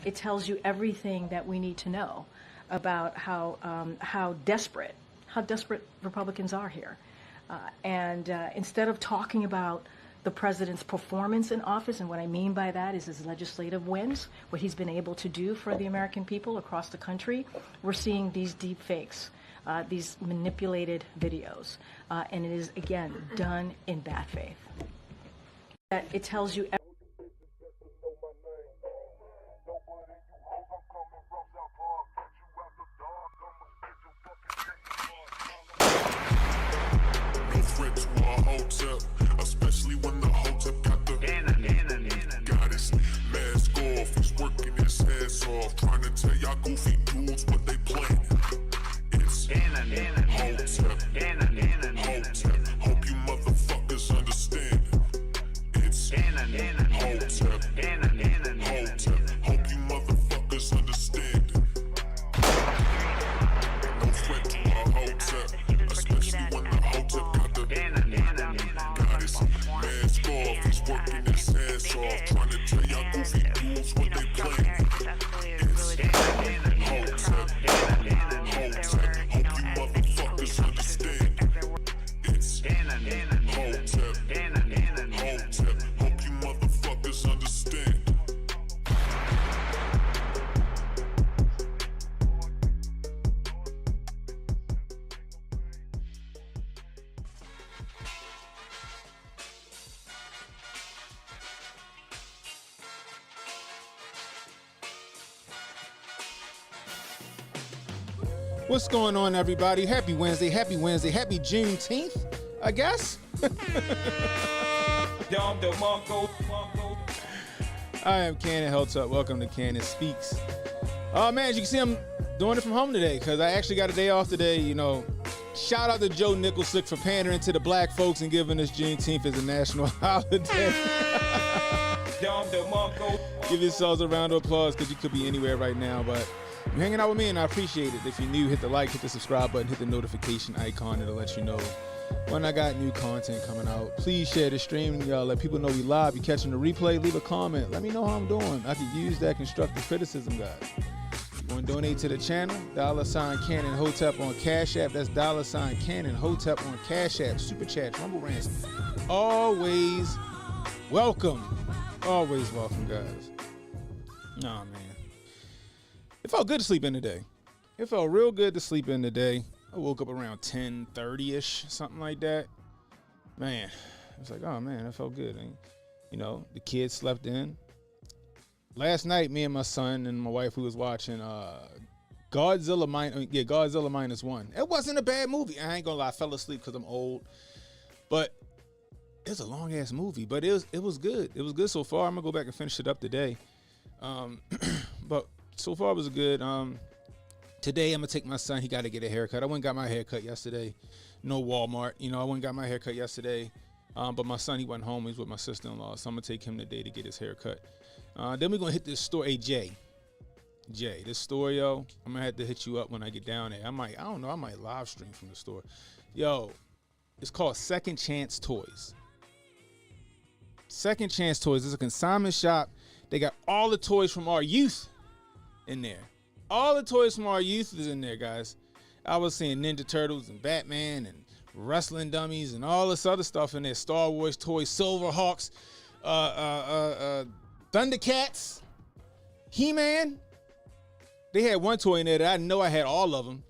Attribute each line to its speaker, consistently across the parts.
Speaker 1: It tells you everything that we need to know about how desperate Republicans are here. Instead of talking about the president's performance in office, and what I mean by that is his legislative wins, what he's been able to do for the American people across the country, we're seeing these deep fakes, these manipulated videos, and it is, again, done in bad faith. It tells you
Speaker 2: Hotep, especially when the Hotep got the goddess mask off. He's working his ass off, trying to tell y'all goofy dudes what they playing. It's Hotep, Hotep. Hope you motherfuckers understand. It's Hotep, Hotep. Hope you motherfuckers understand. No threat to our Hotep, especially when the Hotep got the goddess mask off. He's working his ass off, trying to tell y'all goofy dudes what they playing. It's Hotep, Hotep. Hope you motherfuckers understand. It's Hotep, Hotep. Hope you motherfuckers understand.
Speaker 3: What's going on, everybody? Happy Wednesday, happy Juneteenth, I guess. I am Cannon Hotep. Welcome to Cannon Speaks. Oh man, as you can see, I'm doing it from home today because I actually got a day off today. You know, shout out to Joe Nicholsick for pandering to the black folks and giving us Juneteenth as a national holiday. Give yourselves a round of applause because you could be anywhere right now, but you're hanging out with me and I appreciate it. If you're new, hit the like, hit the subscribe button, hit the notification icon. It'll let you know when I got new content coming out. Please share the stream. Y'all let people know we live. You catching the replay, leave a comment. Let me know how I'm doing. I can use that constructive criticism, guys. You want to donate to the channel? $ Cannon Hotep on Cash App. That's $ Cannon Hotep on Cash App. Super Chat, Rumble Rants. Always welcome. Always welcome, guys. Nah, man. It felt good to sleep in today. It felt real good to sleep in today. I woke up around 10:30-ish, something like that. Man, I was like, oh man, that felt good. And, you know, the kids slept in. Last night, me and my son and my wife, who was watching Godzilla -1. It wasn't a bad movie. I ain't gonna lie, I fell asleep because I'm old. But it's a long ass movie. But it was good. It was good so far. I'm gonna go back and finish it up today. But so far it was good. Today I'm gonna take my son. He got to get a haircut. I went and got my haircut yesterday. No Walmart. You know, I went and got my haircut yesterday. But my son, he went home. He's with my sister-in-law. So I'm gonna take him today to get his haircut. Then we're gonna hit this store. Hey, Jay, this store, yo. I'm gonna have to hit you up when I get down there. I might live stream from the store. Yo, it's called Second Chance Toys. Second Chance Toys is a consignment shop They got all the toys from our youth in there. All the toys from our youth is in there, guys. I was seeing Ninja Turtles and Batman and wrestling dummies and all this other stuff in there. Star Wars toys, Silverhawks, Thundercats, He-Man. They had one toy in there that I know I had all of them.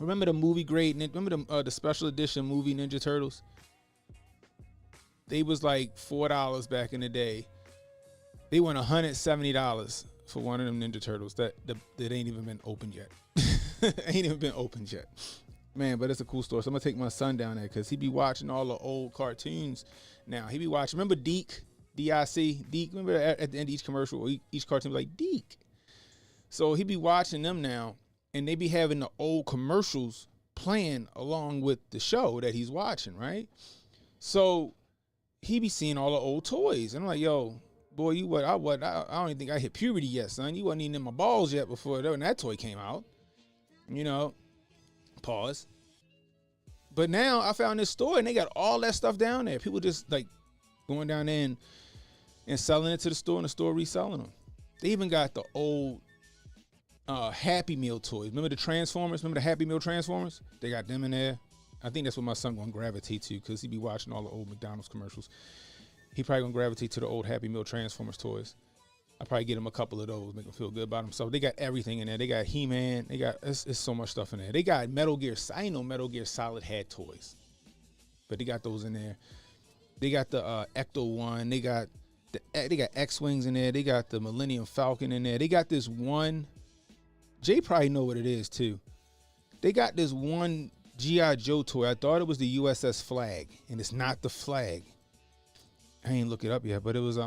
Speaker 3: Remember the movie grade? Remember the special edition movie Ninja Turtles? They was like $4 back in the day. They went $170 for one of them Ninja Turtles that ain't even been opened yet. Ain't even been opened yet. Man, but it's a cool store. So I'm going to take my son down there because he be watching all the old cartoons now. He be watching. Remember Deke? D-I-C? Deke? Remember at the end of each commercial, each cartoon was like, Deke. So he be watching them now, and they be having the old commercials playing along with the show that he's watching, right? So he be seeing all the old toys. And I'm like, yo, boy, you what? I don't even think I hit puberty yet, son. You wasn't even in my balls yet before that toy came out. You know, pause. But now I found this store and they got all that stuff down there. People just like going down there and selling it to the store and the store reselling them. They even got the old Happy Meal toys. Remember the Transformers? Remember the Happy Meal Transformers? They got them in there. I think that's what my son gonna gravitate to because he be watching all the old McDonald's commercials. He probably gonna gravitate to the old Happy Meal Transformers toys. I probably get him a couple of those, make him feel good about himself. They got everything in there. They got He-Man. They got it's so much stuff in there. They got Metal Gear. I know Metal Gear Solid had toys, but they got those in there. They got the Ecto one. They got X-wings in there. They got the Millennium Falcon in there. They got this one. Jay probably know what it is too. They got this one G.I. Joe toy. I thought it was the USS Flag, and it's not the flag. I ain't look it up yet, but it was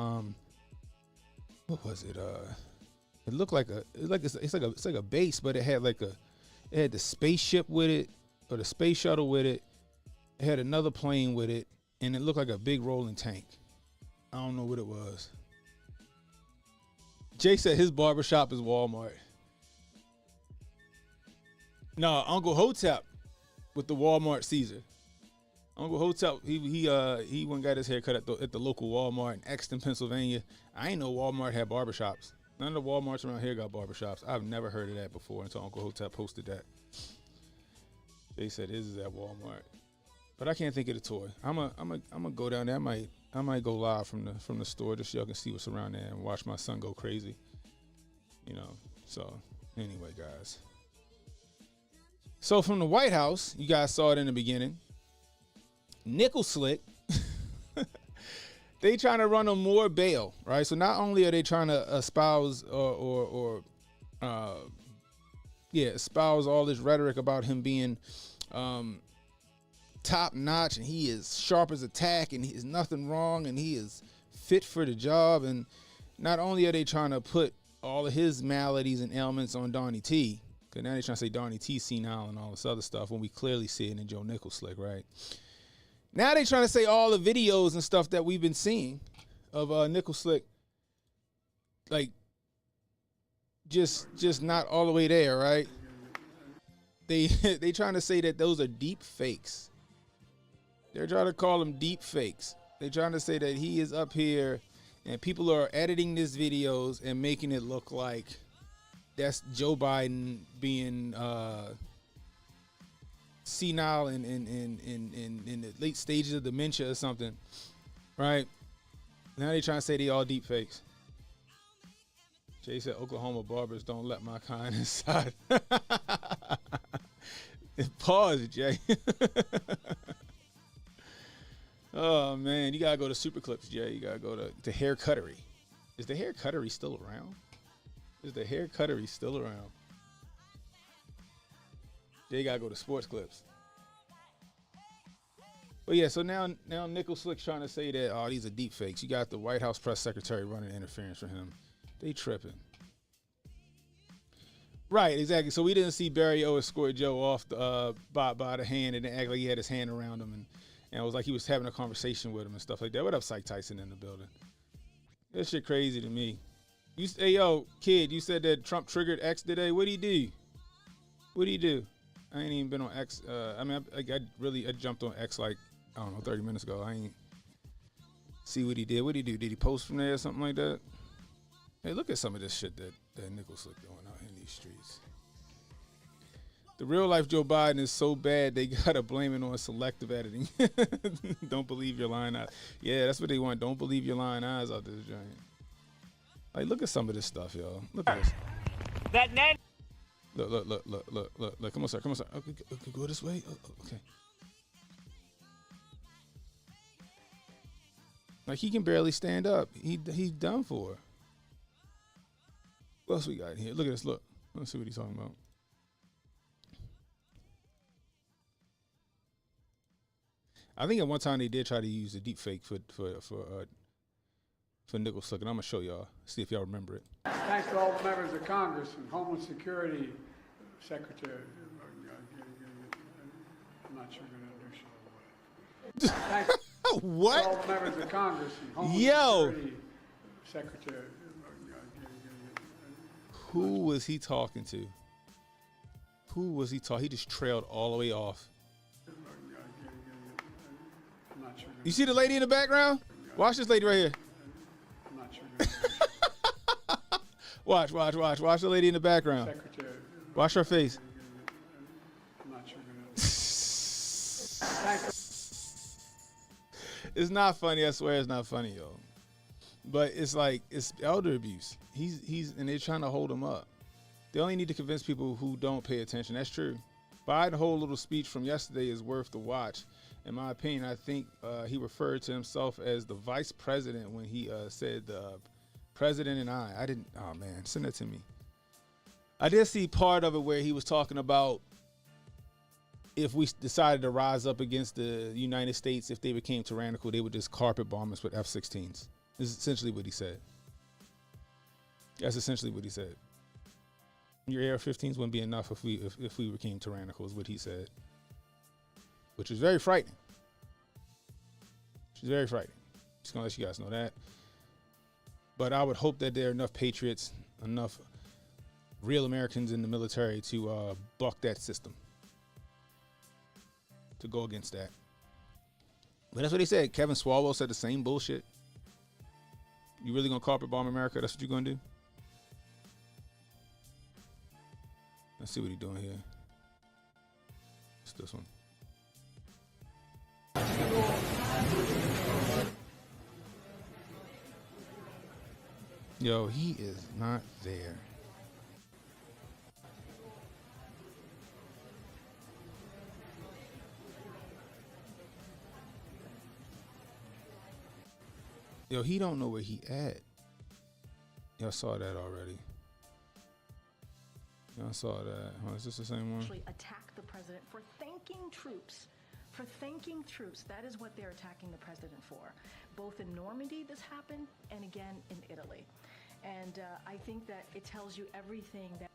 Speaker 3: what was it? It looked like it's like a base, but it had the spaceship with it, or the space shuttle with it. It had another plane with it, and it looked like a big rolling tank. I don't know what it was. Jay said his barbershop is Walmart. No, Uncle Hotep with the Walmart Caesar. Uncle Hotep, he went and got his hair cut at the local Walmart in Exton, Pennsylvania. I ain't know Walmart had barbershops. None of the Walmarts around here got barbershops. I've never heard of that before until Uncle Hotep posted that. They said his is at Walmart, but I can't think of the toy. I'm gonna go down there. I might go live from the store just so y'all can see what's around there and watch my son go crazy. You know. So anyway, guys. So from the White House, you guys saw it in the beginning. Nickel Slick, they trying to run on more bail, right? So not only are they trying to espouse espouse all this rhetoric about him being top notch and he is sharp as a tack and he is nothing wrong and he is fit for the job. And not only are they trying to put all of his maladies and ailments on Donnie T, because now they're trying to say Donnie T senile and all this other stuff when we clearly see it in Joe Nickel Slick, right? Now they trying to say all the videos and stuff that we've been seeing of Nickel Slick, like just not all the way there, right? They trying to say that those are deep fakes. They're trying to call them deep fakes. They're trying to say that he is up here and people are editing these videos and making it look like that's Joe Biden being senile in the late stages of dementia or something, right? Now they trying to say they all deep fakes. Jay said Oklahoma barbers don't let my kind inside. Pause, Jay. Oh man, you gotta go to Super Clips, Jay. You gotta go to Hair Cuttery. Is the Hair Cuttery still around? Is the Hair Cuttery still around? They gotta go to Sports Clips. But yeah, so now Nickel Slick's trying to say that these are deep fakes. You got the White House press secretary running interference for him. They tripping. Right, exactly. So we didn't see Barry O escort Joe off by the hand and act like he had his hand around him and it was like he was having a conversation with him and stuff like that. What up, Psych Tyson in the building? That shit crazy to me. Hey yo, kid, you said that Trump triggered X today. What'd he do? What'd he do? I ain't even been on X. I jumped on X like, I don't know, 30 minutes ago. I ain't see what he did. What'd he do? Did he post from there or something like that? Hey, look at some of this shit that Nichols Slick doing out in these streets. The real life Joe Biden is so bad they gotta blame it on selective editing. Don't believe your lying eyes. Yeah, that's what they want. Don't believe your lying eyes out this joint. Like, look at some of this stuff, y'all. Look at this.
Speaker 4: That name.
Speaker 3: Look. Come on, sir. Okay, go this way. Okay. Like, he can barely stand up. He's done for. What else we got here? Look at this. Look. Let's see what he's talking about. I think at one time they did try to use a deep fake for Nichols Slick, and I'm gonna show y'all. See if y'all remember it.
Speaker 5: Thanks to all the members of Congress and Homeland Security Secretary. I'm not sure you're gonna understand what.
Speaker 3: What?
Speaker 5: All the members of Congress and Homeland Security Secretary.
Speaker 3: Who was he talking to? Who was he talking? He just trailed all the way off.
Speaker 5: I'm not sure.
Speaker 3: You see the lady in the background? Watch this lady right here.
Speaker 5: I'm not sure.
Speaker 3: Watch the lady in the background.
Speaker 5: Secretary.
Speaker 3: Watch her face.
Speaker 5: I'm not sure.
Speaker 3: It's not funny. I swear it's not funny, yo. But it's like, it's elder abuse. And they're trying to hold him up. They only need to convince people who don't pay attention. That's true. Biden's whole little speech from yesterday is worth the watch. In my opinion, I think he referred to himself as the vice president when he said president and I didn't, oh man, send that to me. I did see part of it where he was talking about if we decided to rise up against the United States, if they became tyrannical, they would just carpet bomb us with F-16s. This is essentially what he said. That's essentially what he said. Your AR-15s wouldn't be enough if we became tyrannical, is what he said. Which is very frightening. Which is very frightening. Just gonna let you guys know that. But I would hope that there are enough patriots, enough real Americans in the military to buck that system. To go against that. But that's what he said. Kevin Swalwell said the same bullshit. You really gonna carpet bomb America? That's what you're gonna do? Let's see what he's doing here. It's this one. Yo, he is not there. Yo, he don't know where he at. Y'all saw that already. Y'all saw that. Oh, is this the same one?
Speaker 1: Actually attack the president for thanking troops. For thanking troops. That is what they're attacking the president for. Both in Normandy, this happened, and again in Italy. And I think that it tells you everything that...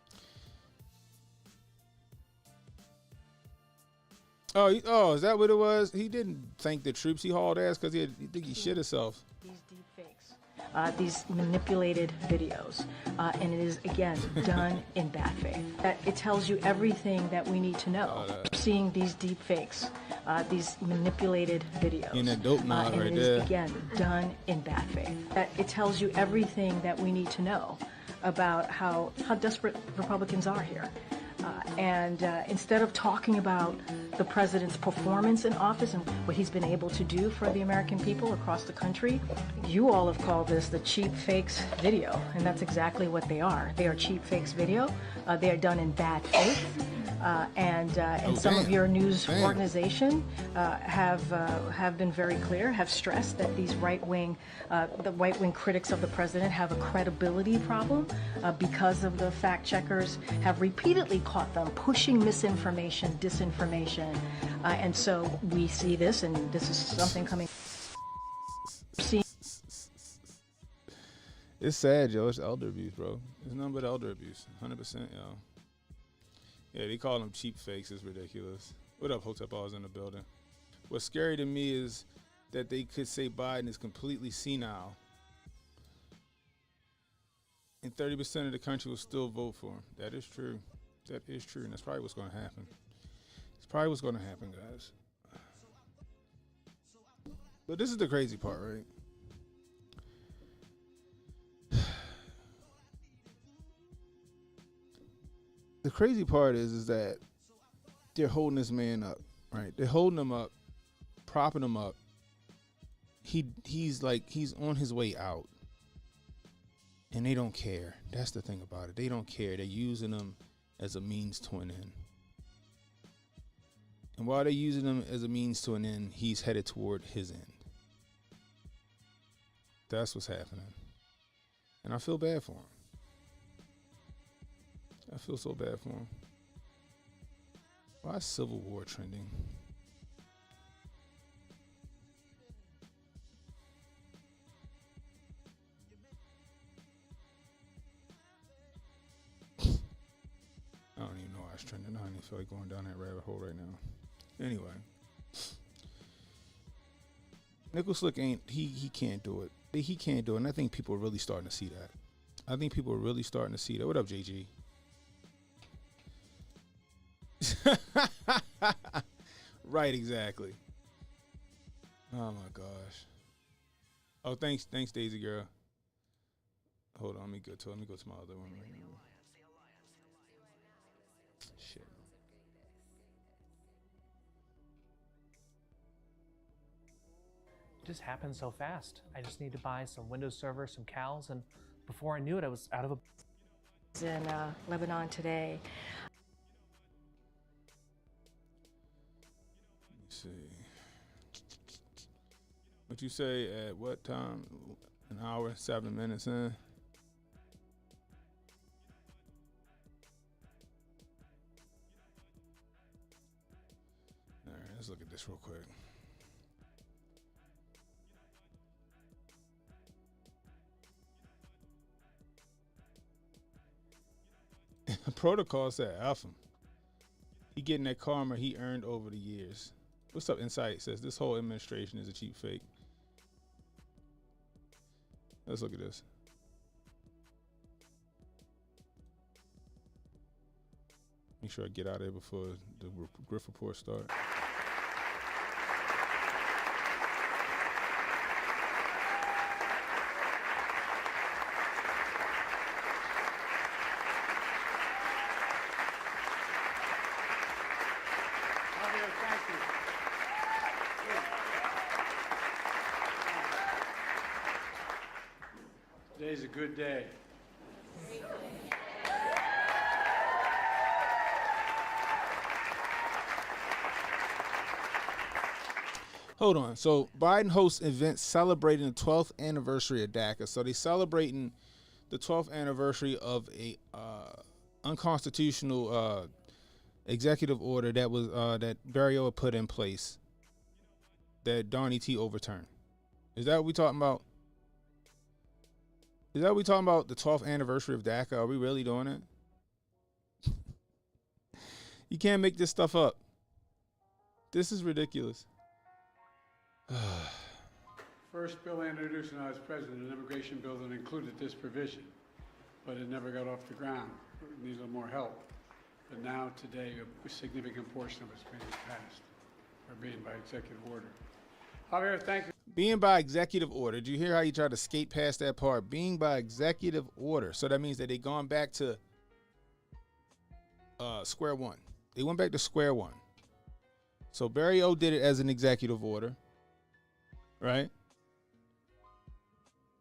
Speaker 3: Oh, is that what it was? He didn't thank the troops. He hauled ass because he think he shit himself.
Speaker 1: These deep fakes, these manipulated videos, and it is again done in bad faith. It tells you everything that we need to know. Seeing these deep fakes, these manipulated videos,
Speaker 3: in that dope nod
Speaker 1: and
Speaker 3: right
Speaker 1: it is
Speaker 3: there.
Speaker 1: again done in bad faith. It tells you everything that we need to know about how desperate Republicans are here. And instead of talking about the president's performance in office and what he's been able to do for the American people across the country, you all have called this the cheap fakes video, and that's exactly what they are. They are cheap fakes video. They are done in bad faith. And some of your news organization have been very clear, have stressed that these the right-wing critics of the president have a credibility problem because of the fact checkers have repeatedly caught them pushing misinformation, disinformation, and so we see this, and this is something coming.
Speaker 3: It's sad, yo. It's elder abuse, bro. It's nothing but elder abuse. 100%, yo. Yeah, they call them cheap fakes. It's ridiculous. What up, Hotep? I was in the building. What's scary to me is that they could say Biden is completely senile, and 30% of the country will still vote for him. That is true. That is true, and that's probably what's going to happen. It's probably what's going to happen, guys. But this is the crazy part, right? crazy part is that they're holding this man up, right? They're holding him up, propping him up. He's on his way out, and they don't care. That's the thing about it. They don't care. They're using him as a means to an end. And while they're using him as a means to an end, he's headed toward his end. That's what's happening. And I feel bad for him. I feel so bad for him. Why is Civil War trending? I don't even know why it's trending. I don't even feel like going down that rabbit hole right now. Anyway, Nickel Slick he can't do it. He can't do it, and I think people are really starting to see that. I think people are really starting to see that. What up, JG? Right, exactly. Oh my gosh. Oh, thanks, Daisy girl. Hold on, let me go to my other one. Shit.
Speaker 4: Just happened so fast. I just need to buy some Windows Server, some CALs, and before I knew it, I was out of a...
Speaker 1: In Lebanon today.
Speaker 3: Let me see. What you say at what time? An hour, 7 minutes in? All right, let's look at this real quick. Protocol said F him. He getting that karma he earned over the years. What's up, Insight? Says this whole administration is a cheap fake. Let's look at this. Make sure I get out of there before the Griff report starts.
Speaker 5: Today's a good day.
Speaker 3: Hold on. So Biden hosts events celebrating the 12th anniversary of DACA. So they celebrating the 12th anniversary of a unconstitutional executive order that was that Barrio put in place that Donnie T overturned. Is that what we talking about? Is that what we talking about? The 12th anniversary of DACA? Are we really doing it? You can't make this stuff up. This is ridiculous.
Speaker 5: First bill I introduced when I was president, an immigration bill that included this provision, but it never got off the ground. It needs a little more help. But now, today, a significant portion of it's being passed, or being by executive order. Javier, thank you.
Speaker 3: Being by executive order. Did you hear how you tried to skate past that part? Being by executive order. So that means that they've gone back to square one. They went back to square one. So Barry O did it as an executive order, right?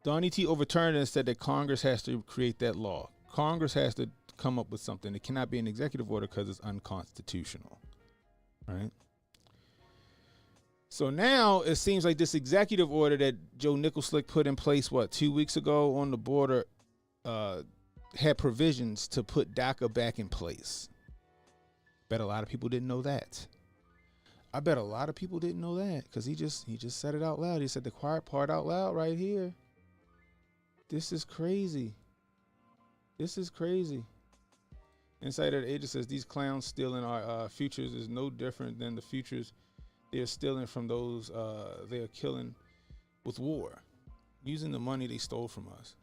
Speaker 3: Donnie T overturned it and said that Congress has to create that law. Congress has to come up with something. It cannot be an executive order because it's unconstitutional, right? So now it seems like this executive order that Joe Nicholslick put in place, 2 weeks ago on the border, had provisions to put DACA back in place. Bet a lot of people didn't know that. I bet a lot of people didn't know that because he just said it out loud. He said the quiet part out loud right here. This is crazy. This is crazy. Insider Agent says these clowns stealing our futures is no different than the futures they're stealing from those they are killing with war, using the money they stole from us.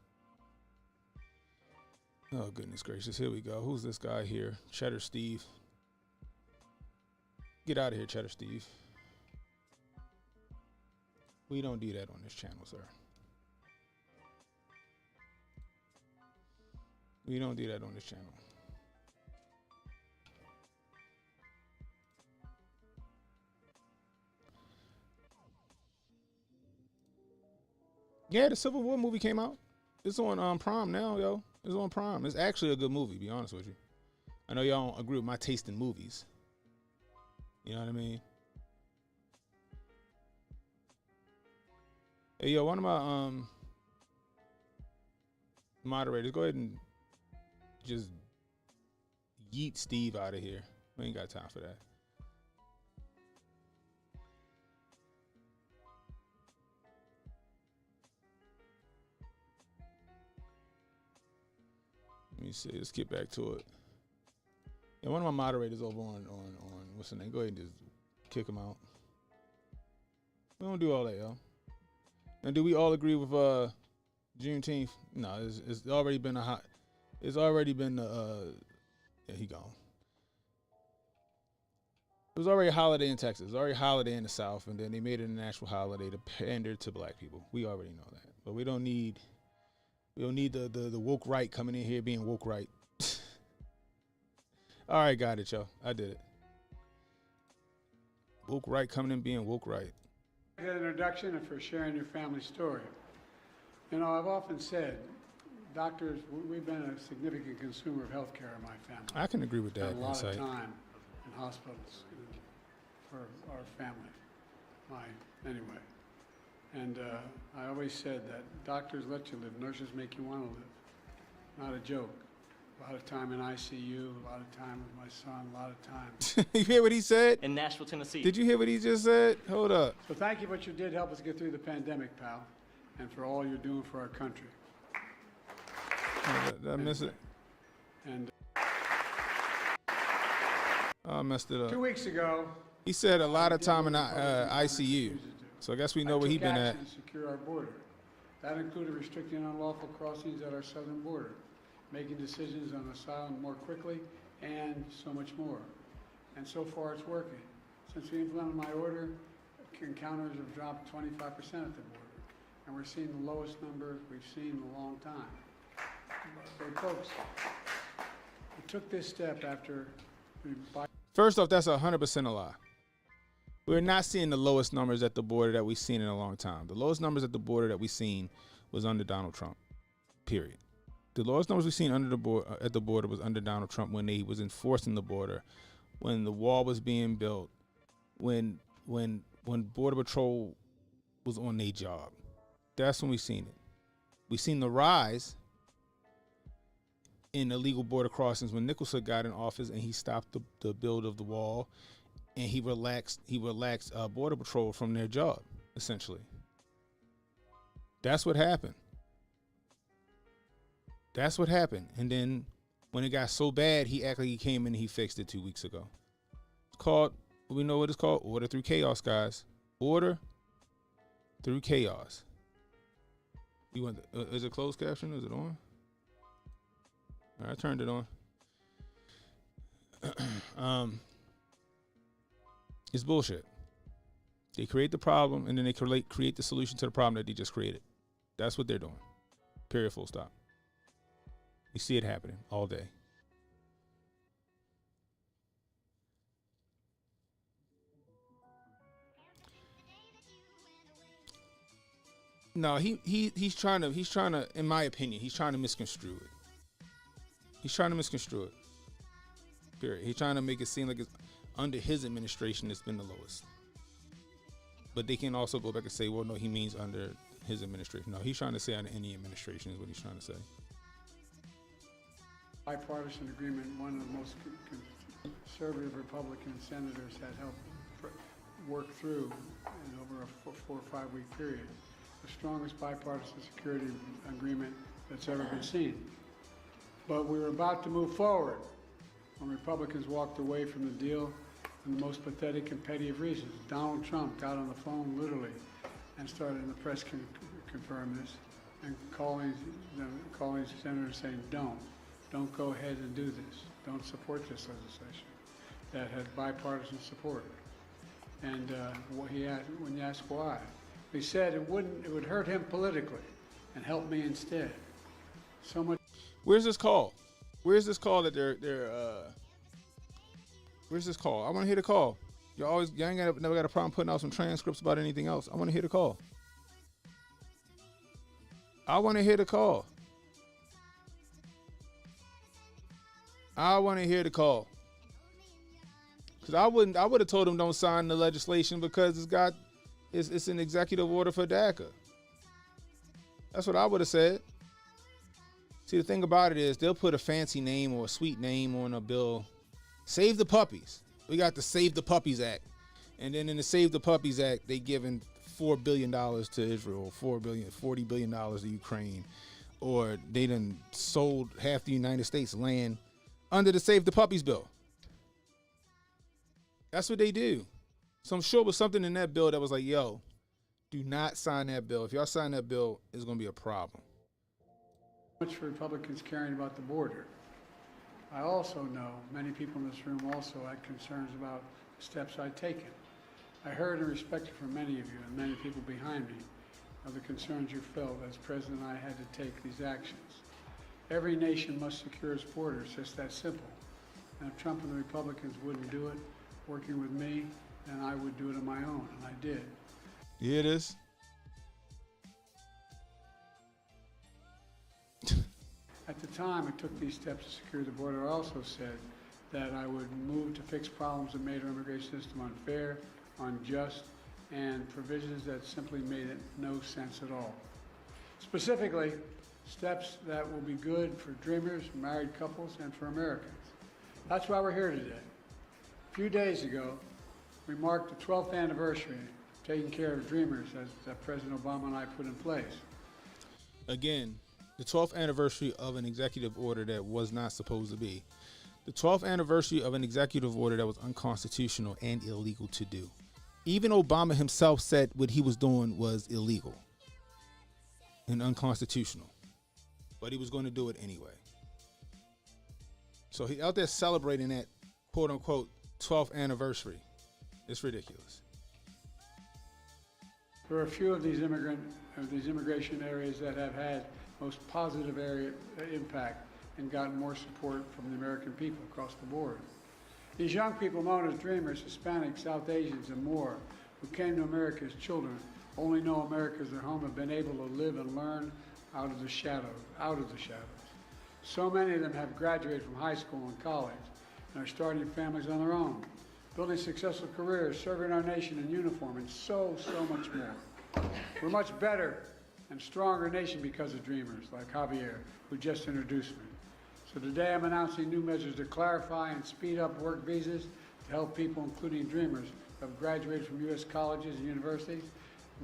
Speaker 3: Oh, goodness gracious. Here we go. Who's this guy here? Cheddar Steve. Get out of here, Cheddar Steve. We don't do that on this channel, sir. We don't do that on this channel. Yeah, the Civil War movie came out. It's on Prime now, yo. It's on Prime. It's actually a good movie, to be honest with you. I know y'all don't agree with my taste in movies. You know what I mean? Hey, yo, one of my moderators, go ahead and just yeet Steve out of here. We ain't got time for that. Let me see. Let's get back to it. Yeah, one of my moderators over on what's the name? Go ahead and just kick him out. We don't do all that, yo. And do we all agree with Juneteenth? No, it's already been it's already been yeah, he gone. It was already a holiday in Texas. It was already a holiday in the South, and then they made it a national holiday to pander to black people. We already know that, but we don't need the woke right coming in here being woke right. All right, got it, yo. I did it. Woke right coming in being woke right.
Speaker 5: Good introduction and for sharing your family story. You know, I've often said, doctors, we've been a significant consumer of healthcare in my family.
Speaker 3: I can agree with that.
Speaker 5: Spent a lot
Speaker 3: insight.
Speaker 5: of time in hospitals for our family. Anyway. And I always said that doctors let you live, nurses make you want to live. Not a joke. A lot of time in ICU, a lot of time with my son, a lot of time.
Speaker 3: You hear what he said?
Speaker 6: In Nashville, Tennessee.
Speaker 3: Did you hear what he just said? Hold up.
Speaker 5: So thank you for what you did help us get through the pandemic, pal, and for all you're doing for our country.
Speaker 3: Did I miss it?
Speaker 5: And
Speaker 3: I messed it up.
Speaker 5: 2 weeks ago,
Speaker 3: He said a lot of time in ICU. So I guess we know where he been at.
Speaker 5: to secure our border. That included restricting unlawful crossings at our southern border, making decisions on asylum more quickly, and so much more. And so far, it's working. Since we implemented my order, encounters have dropped 25% at the border, and we're seeing the lowest numbers we've seen in a long time. So, folks, we took this step after we.
Speaker 3: First off, that's 100% a lie. We're not seeing the lowest numbers at the border that we've seen in a long time. The lowest numbers at the border that we've seen was under Donald Trump, period. The lowest numbers we've seen under the at the border was under Donald Trump when he was enforcing the border, when the wall was being built, when Border Patrol was on their job. That's when we've seen it. We've seen the rise in illegal border crossings when Nicholson got in office and he stopped the build of the wall, and he relaxed Border Patrol from their job, essentially. That's what happened. That's what happened. And then when it got so bad, he acted like he came in and he fixed it 2 weeks ago. It's called, we know what it's called, order through chaos, guys. Order through chaos. You want? Is it closed caption? Is it on? All right, I turned it on. It's bullshit. They create the problem and then they create the solution to the problem that they just created. That's what they're doing. Period. Full stop. You see it happening all day. No, he's trying to, in my opinion, he's trying to misconstrue it. He's trying to misconstrue it. Period. He's trying to make it seem like it's under his administration it's been the lowest. But they can also go back and say, well, no, he means under his administration. No, he's trying to say under any administration is what he's trying to say.
Speaker 5: Bipartisan agreement, one of the most conservative Republican senators had helped work through in over a 4 or 5 week period. The strongest bipartisan security agreement that's ever been seen. But we were about to move forward when Republicans walked away from the deal for the most pathetic and petty of reasons. Donald Trump got on the phone literally and started, and the press can confirm this, and calling senators saying, don't go ahead and do this. Don't support this legislation that had bipartisan support. And when you ask why, he said it would hurt him politically and help me instead. So much.
Speaker 3: Where's this call? Where's this call that they're where's this call? I want to hear the call. Y'all never got a problem putting out some transcripts about anything else. I want to hear the call. I want to hear the call. I want to hear the call. Because I would have told him don't sign the legislation because it's an executive order for DACA. That's what I would have said. See, the thing about it is they'll put a fancy name or a sweet name on a bill. Save the puppies. We got the Save the Puppies Act. And then in the Save the Puppies Act, they giving $4 billion to Israel, $40 billion to Ukraine. Or they done sold half the United States land under the Save the Puppies bill. That's what they do. So I'm sure it was something in that bill that was like, yo, do not sign that bill. If y'all sign that bill, it's going to be a problem.
Speaker 5: Much for Republicans caring about the border. I also know many people in this room also had concerns about the steps I'd taken. I heard and respected from many of you and many people behind me of the concerns you felt as president I had to take these actions. Every nation must secure its borders, just that simple. And if Trump and the Republicans wouldn't do it, working with me, then I would do it on my own, and I did.
Speaker 3: Yeah, it is.
Speaker 5: At the time I took these steps to secure the border, I also said that I would move to fix problems that made our immigration system unfair, unjust, and provisions that simply made it no sense at all. Specifically, steps that will be good for dreamers, married couples, and for Americans. That's why we're here today. A few days ago, we marked the 12th anniversary of taking care of dreamers that President Obama and I put in place.
Speaker 3: Again, the 12th anniversary of an executive order that was not supposed to be. The 12th anniversary of an executive order that was unconstitutional and illegal to do. Even Obama himself said what he was doing was illegal and unconstitutional. But he was going to do it anyway. So he out there celebrating that quote unquote 12th anniversary. It's ridiculous.
Speaker 5: There are a few of these immigration areas that have had most positive impact and gotten more support from the American people across the board. These young people known as dreamers, Hispanics, South Asians, and more, who came to America as children, only know America as their home, have been able to live and learn out of the shadows. So many of them have graduated from high school and college and are starting families on their own, building successful careers, serving our nation in uniform, and so much more. We're much better and stronger nation because of dreamers like Javier, who just introduced me. So today I'm announcing new measures to clarify and speed up work visas to help people, including dreamers, who have graduated from U.S. colleges and universities,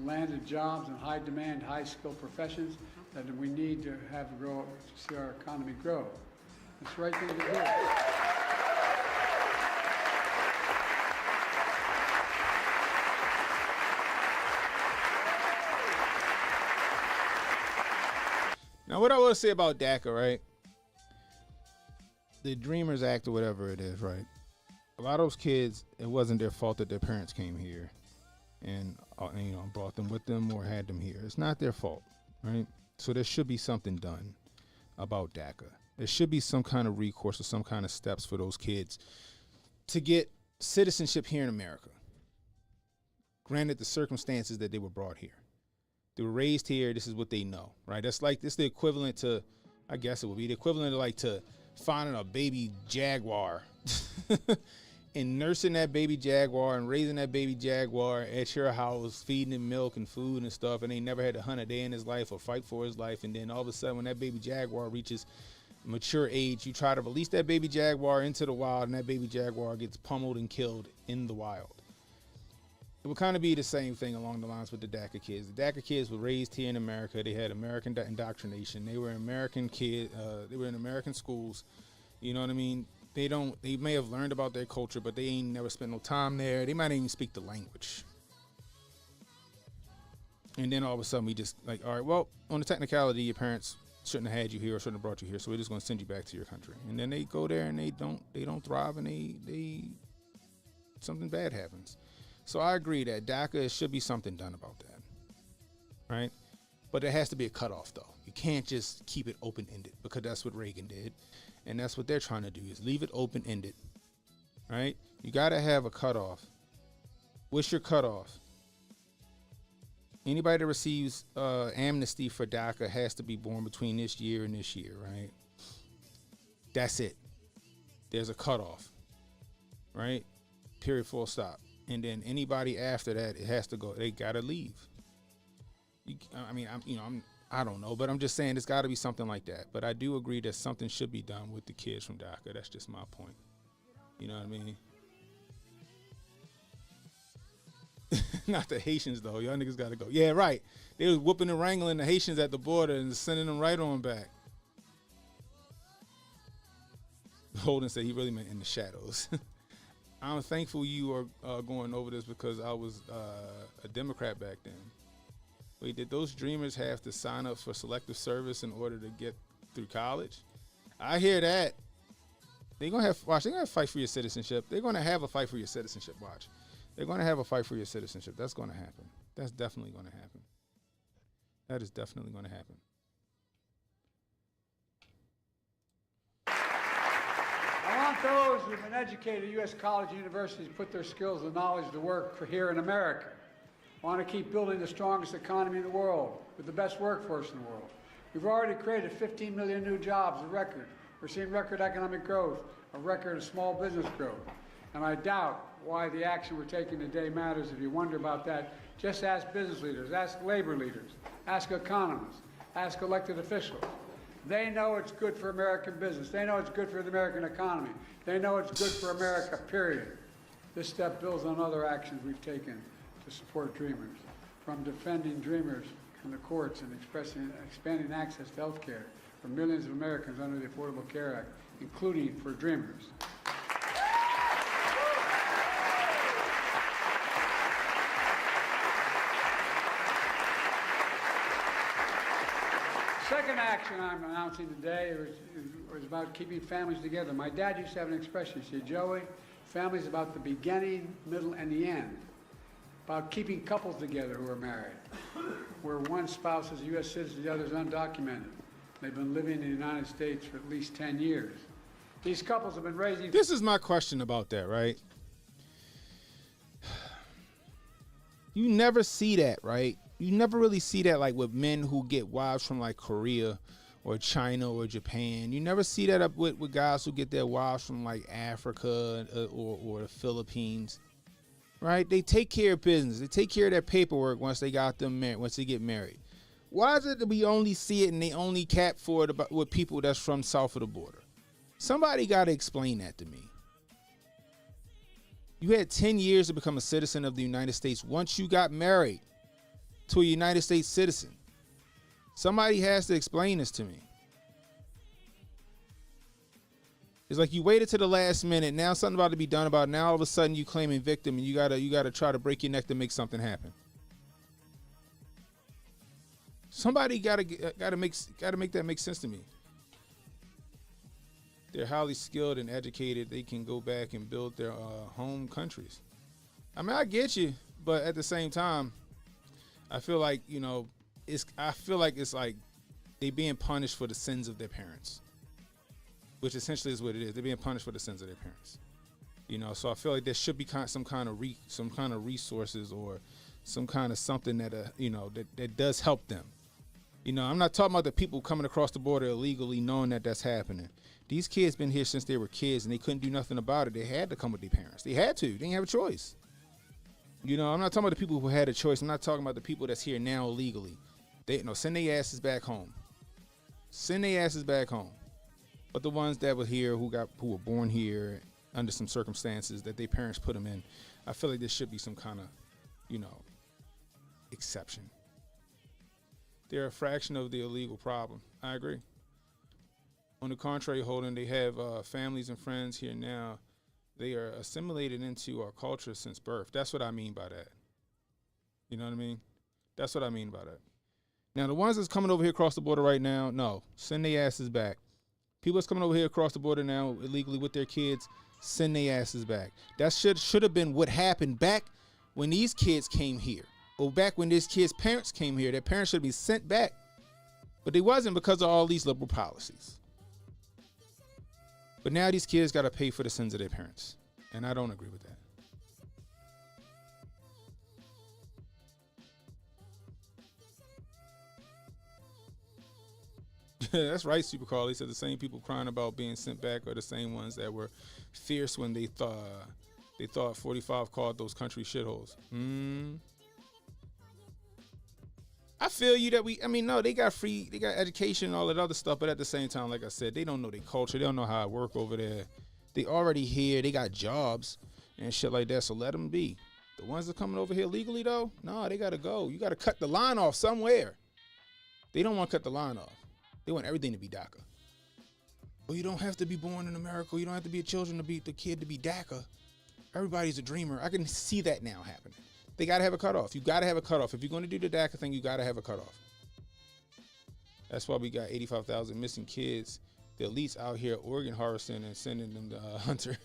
Speaker 5: landed jobs in high-demand, high-skilled professions that we need to have grow to see our economy grow. It's the right thing to do.
Speaker 3: Now, what I want to say about DACA, right? The Dreamers Act or whatever it is, right? A lot of those kids, it wasn't their fault that their parents came here and brought them with them or had them here. It's not their fault, right? So there should be something done about DACA. There should be some kind of recourse or some kind of steps for those kids to get citizenship here in America. Granted, the circumstances that they were brought here. They were raised here. This is what they know, right? That's like, this is the equivalent to, I guess it would be the equivalent to finding a baby jaguar and nursing that baby jaguar and raising that baby jaguar at your house, feeding him milk and food and stuff, and he never had to hunt a day in his life or fight for his life. And then all of a sudden, when that baby jaguar reaches mature age, you try to release that baby jaguar into the wild, and that baby jaguar gets pummeled and killed in the wild. It would kind of be the same thing along the lines with the DACA kids. The DACA kids were raised here in America. They had American indoctrination. They were American kids. They were in American schools. You know what I mean? They may have learned about their culture, but they ain't never spent no time there. They might even speak the language. And then all of a sudden we just like, all right, well, on the technicality, your parents shouldn't have had you here or shouldn't have brought you here, so we're just going to send you back to your country. And then they go there and they don't thrive, and they something bad happens. So I agree that DACA should be something done about that, right? But there has to be a cutoff, though. You can't just keep it open-ended, because that's what Reagan did, and that's what they're trying to do, is leave it open-ended, right? You got to have a cutoff. What's your cutoff? Anybody that receives amnesty for DACA has to be born between this year and this year, right? That's it. There's a cutoff, right? Period, full stop. And then anybody after that, it has to go. They gotta leave. I don't know, but I'm just saying it's got to be something like that. But I do agree that something should be done with the kids from DACA. That's just my point. You know what I mean? Not the Haitians, though. Y'all niggas got to go. Yeah, right. They was whooping and wrangling the Haitians at the border and sending them right on back. Holden said he really meant in the shadows. I'm thankful you are going over this because I was a Democrat back then. Wait, did those dreamers have to sign up for selective service in order to get through college? I hear that. They're gonna have to fight for your citizenship. They're gonna have a fight for your citizenship. Watch. They're gonna have a fight for your citizenship. That's gonna happen. That's definitely gonna happen. That is definitely gonna happen.
Speaker 5: I want those who've been educated at U.S. colleges and universities to put their skills and knowledge to work for here in America. I want to keep building the strongest economy in the world with the best workforce in the world. We've already created 15 million new jobs, a record. We're seeing record economic growth, a record of small business growth. And I doubt why the action we're taking today matters. If you wonder about that, just ask business leaders, ask labor leaders, ask economists, ask elected officials. They know it's good for American business. They know it's good for the American economy. They know it's good for America, period. This step builds on other actions we've taken to support dreamers, from defending dreamers in the courts and expanding access to health care for millions of Americans under the Affordable Care Act, including for dreamers. Second action I'm announcing today is about keeping families together. My dad used to have an expression. He said, Joey, family's about the beginning, middle, and the end. About keeping couples together who are married, where one spouse is a U.S. citizen, the other is undocumented. They've been living in the United States for at least 10 years. These couples have been raising...
Speaker 3: This is my question about that, right? You never see that, right? You never really see that like with men who get wives from like Korea or China or Japan. You never see that up with guys who get their wives from like Africa or the Philippines. Right? They take care of business. They take care of their paperwork once they got them married, once they get married. Why is it that we only see it and they only cap for it with people that's from south of the border? Somebody got to explain that to me. You had 10 years to become a citizen of the United States once you got married to a United States citizen. Somebody has to explain this to me. It's like you waited to the last minute. Now something about to be done about it. Now all of a sudden you claiming victim and you gotta try to break your neck to make something happen. Somebody gotta make that make sense to me. They're highly skilled and educated. They can go back and build their home countries. I mean, I get you, but at the same time, I feel like it's like they being punished for the sins of their parents. Which essentially is what it is. They're being punished for the sins of their parents. So I feel like there should be some kind of resources or some kind of something that that does help them. I'm not talking about the people coming across the border illegally, knowing that that's happening. These kids been here since they were kids and they couldn't do nothing about it. They had to come with their parents. They had to. They didn't have a choice. I'm not talking about the people who had a choice. I'm not talking about the people that's here now illegally. Send their asses back home. Send their asses back home. But the ones that were here, who were born here under some circumstances that their parents put them in, I feel like there should be some kind of, exception. They're a fraction of the illegal problem. I agree. On the contrary, Holden, they have families and friends here now. They are assimilated into our culture since birth. That's what I mean by that. You know what I mean? That's what I mean by that. Now, the ones that's coming over here across the border right now, no, send their asses back. People that's coming over here across the border now illegally with their kids, send their asses back. That should have been what happened back when these kids came here. Or back when these kids' parents came here. Their parents should be sent back. But they wasn't because of all these liberal policies. But now these kids got to pay for the sins of their parents. And I don't agree with that. That's right, Super Carl. He said the same people crying about being sent back are the same ones that were fierce when they thought 45 called those country shitholes. I feel you that no, they got education and all that other stuff, but at the same time, like I said, they don't know their culture. They don't know how it work over there. They already here. They got jobs and shit like that, so let them be. The ones that coming over here legally, though, no, they got to go. You got to cut the line off somewhere. They don't want to cut the line off. They want everything to be DACA. Well, you don't have to be born in America. You don't have to be a kid to be DACA. Everybody's a dreamer. I can see that now happening. They got to have a cutoff. You got to have a cutoff. If you're going to do the DACA thing, you got to have a cutoff. That's why we got 85,000 missing kids. The elites out here organ harvesting and sending them to Hunter.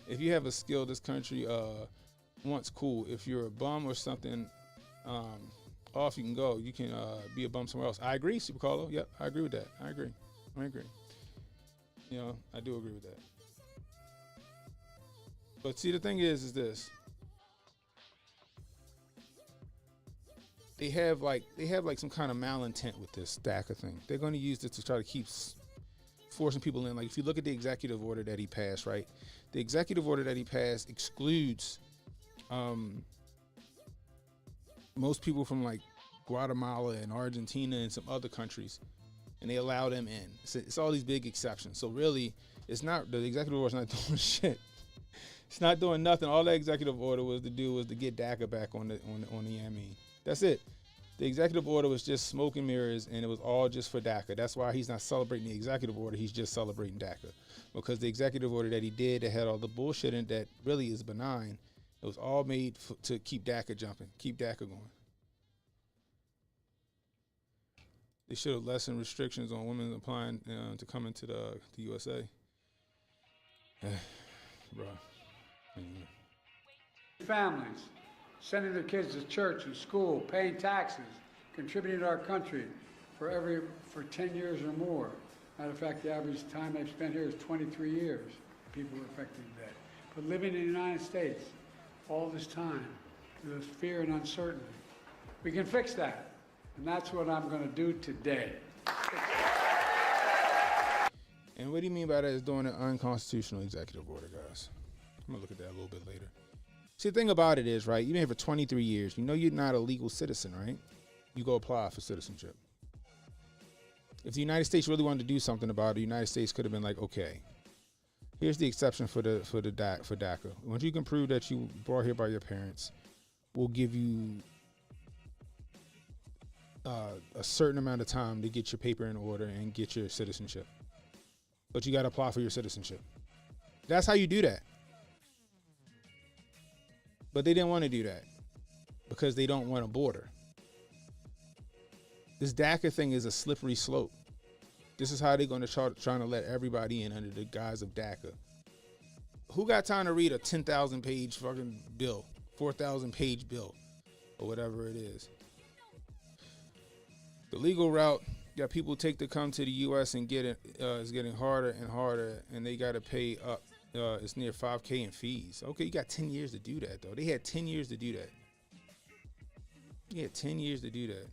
Speaker 3: If you have a skill this country wants, cool. If you're a bum or something, off you can go. You can be a bum somewhere else. I agree, Super Carlo. Yep, I agree with that. I agree. You know, I do agree with that. But see, the thing is this. They have like some kind of malintent with this DACA thing. They're going to use this to try to keep forcing people in. Like if you look at the executive order that he passed, right? The executive order that he passed excludes most people from like Guatemala and Argentina and some other countries, and they allow them in. It's all these big exceptions. So really, it's not, the executive order is not doing shit. It's not doing nothing. All that executive order was to get DACA back on the ME. That's it. The executive order was just smoke and mirrors, and it was all just for DACA. That's why he's not celebrating the executive order. He's just celebrating DACA, because the executive order that he did that had all the bullshit in that really is benign. It was all made to keep DACA jumping, keep DACA going. They should have lessened restrictions on women applying to come into the USA. Bro.
Speaker 5: Families sending their kids to church and school, paying taxes, contributing to our country for 10 years or more. Matter of fact, the average time they've spent here is 23 years. People are affected by that. But living in the United States all this time, with fear and uncertainty, we can fix that. And that's what I'm going to do today.
Speaker 3: And what do you mean by that is doing an unconstitutional executive order, guys? I'm going to look at that a little bit later. See, the thing about it is, right, you've been here for 23 years. You know you're not a legal citizen, right? You go apply for citizenship. If the United States really wanted to do something about it, the United States could have been like, okay, here's the exception for DACA. Once you can prove that you brought here by your parents, we'll give you a certain amount of time to get your paper in order and get your citizenship. But you got to apply for your citizenship. That's how you do that. But they didn't want to do that because they don't want a border. This DACA thing is a slippery slope. This is how they're going to trying to let everybody in under the guise of DACA. Who got time to read a 10,000 page fucking bill, 4,000 page bill, or whatever it is? The legal route that people take to come to the U.S. and get it is getting harder and harder, and they got to pay up. It's near $5,000 in fees. Okay, you got 10 years to do that, though. They had 10 years to do that. You had 10 years to do that.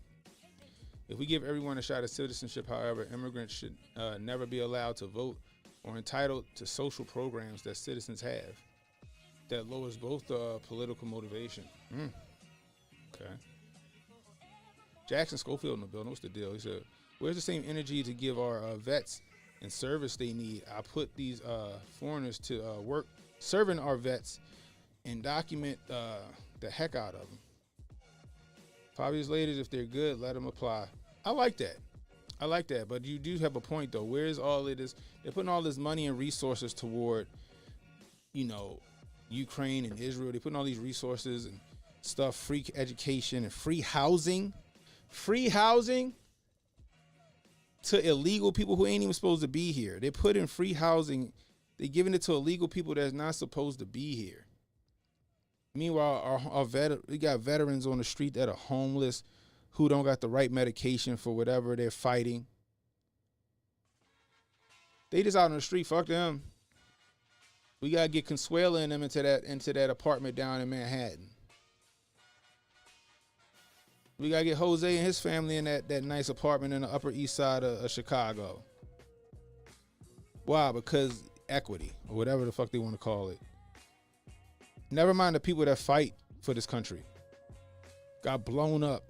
Speaker 3: If we give everyone a shot at citizenship, however, immigrants should never be allowed to vote or entitled to social programs that citizens have. That lowers both political motivation. Okay. Jackson Schofield in the building. What's the deal? He said, where's the same energy to give our vets and service they need? I put these foreigners to work serving our vets and document the heck out of them. 5 years later, if they're good, let them apply. I like that. But you do have a point, though. Where's all of this? They're putting all this money and resources toward, Ukraine and Israel. They're putting all these resources and stuff, free education and free housing to illegal people who ain't even supposed to be here. They put in free housing. They're giving it to illegal people that's not supposed to be here. Meanwhile, we got veterans on the street that are homeless, who don't got the right medication for whatever they're fighting. They just out on the street. Fuck them. We gotta get Consuela and them into that apartment down in Manhattan. We gotta get Jose and his family in that nice apartment in the Upper East Side of Chicago. Why? Because equity, or whatever the fuck they want to call it. Never mind the people that fight for this country. Got blown up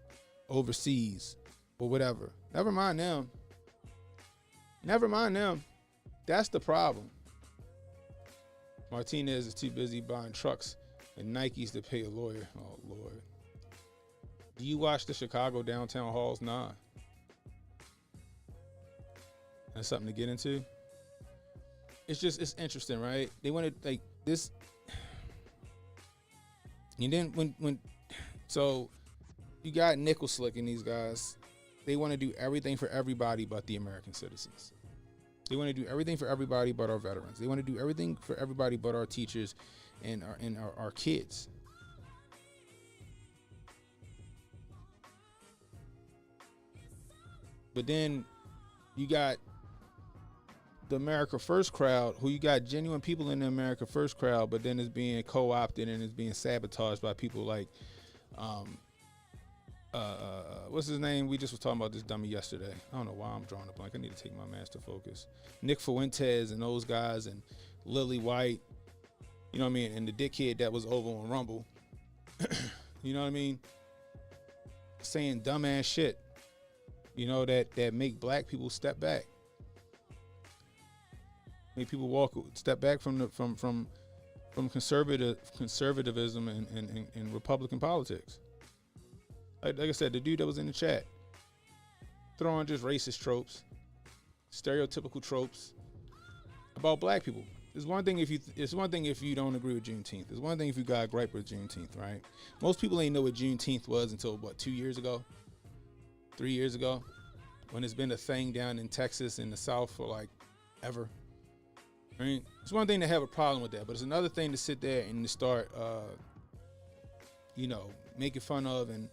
Speaker 3: overseas or whatever. Never mind them. Never mind them. That's the problem. Martinez is too busy buying trucks and Nikes to pay a lawyer. Oh, Lord. Do you watch the Chicago downtown halls? Nah. That's something to get into. It's interesting, right? They wanted like this. And then so you got Nickel Slick and these guys, they want to do everything for everybody but the American citizens. They want to do everything for everybody but our veterans. They want to do everything for everybody but our teachers and our kids. But then you got the America First crowd, who you got genuine people in the America First crowd, but then it's being co-opted and it's being sabotaged by people like, what's his name? We just was talking about this dummy yesterday. I don't know why I'm drawing a blank. I need to take my master focus. Nick Fuentes and those guys and Lily White, you know what I mean? And the dickhead that was over on Rumble, you know what I mean? Saying dumbass shit, you know, that make black people step back. Make people step back from conservatism and Republican politics. Like I said, the dude that was in the chat throwing just racist tropes, stereotypical tropes about black people. It's one thing if you don't agree with Juneteenth. It's one thing if you got a gripe with Juneteenth, right? Most people ain't know what Juneteenth was until 2 years ago, 3 years ago, when it's been a thing down in Texas in the South for like ever. I mean, it's one thing to have a problem with that, but it's another thing to sit there and to start, making fun of and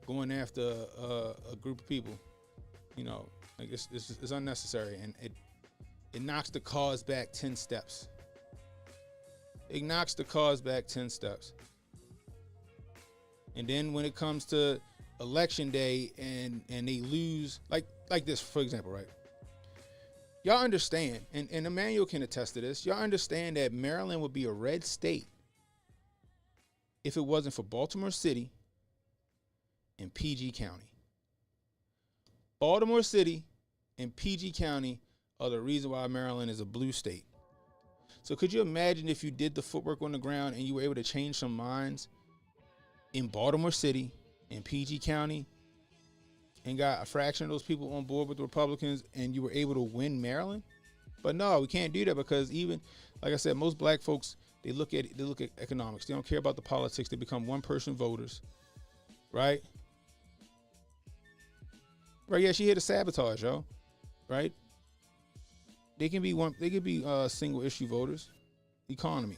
Speaker 3: going after a group of people. You know, like it's unnecessary, and it knocks the cause back 10 steps. It knocks the cause back 10 steps. And then when it comes to election day and they lose, like this, for example, right? Y'all understand, and Emmanuel can attest to this, y'all understand that Maryland would be a red state if it wasn't for Baltimore City and PG County. Baltimore City and PG County are the reason why Maryland is a blue state. So could you imagine if you did the footwork on the ground and you were able to change some minds in Baltimore City and PG County and got a fraction of those people on board with the Republicans and you were able to win Maryland? But no, we can't do that because even, like I said, most black folks, they look at economics. They don't care about the politics. They become one-person voters, right? Right, yeah, she here to sabotage, yo, right? They can be single issue voters, economy.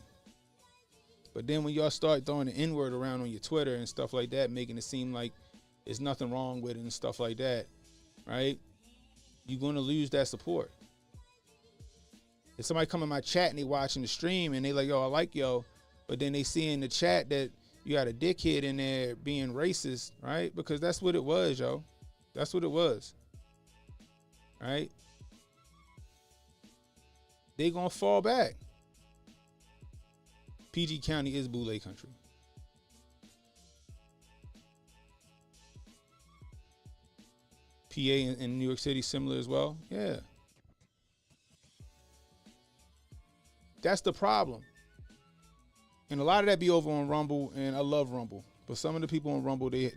Speaker 3: But then when y'all start throwing the N-word around on your Twitter and stuff like that, making it seem like there's nothing wrong with it and stuff like that, right? You're going to lose that support. If somebody come in my chat and they watching the stream and they like, yo, I like yo, but then they see in the chat that you got a dickhead in there being racist, right? Because that's what it was, yo. That's what it was, right? They gonna fall back. PG County is Boule country. PA in New York City similar as well. Yeah. That's the problem. And a lot of that be over on Rumble, and I love Rumble. But some of the people on Rumble, they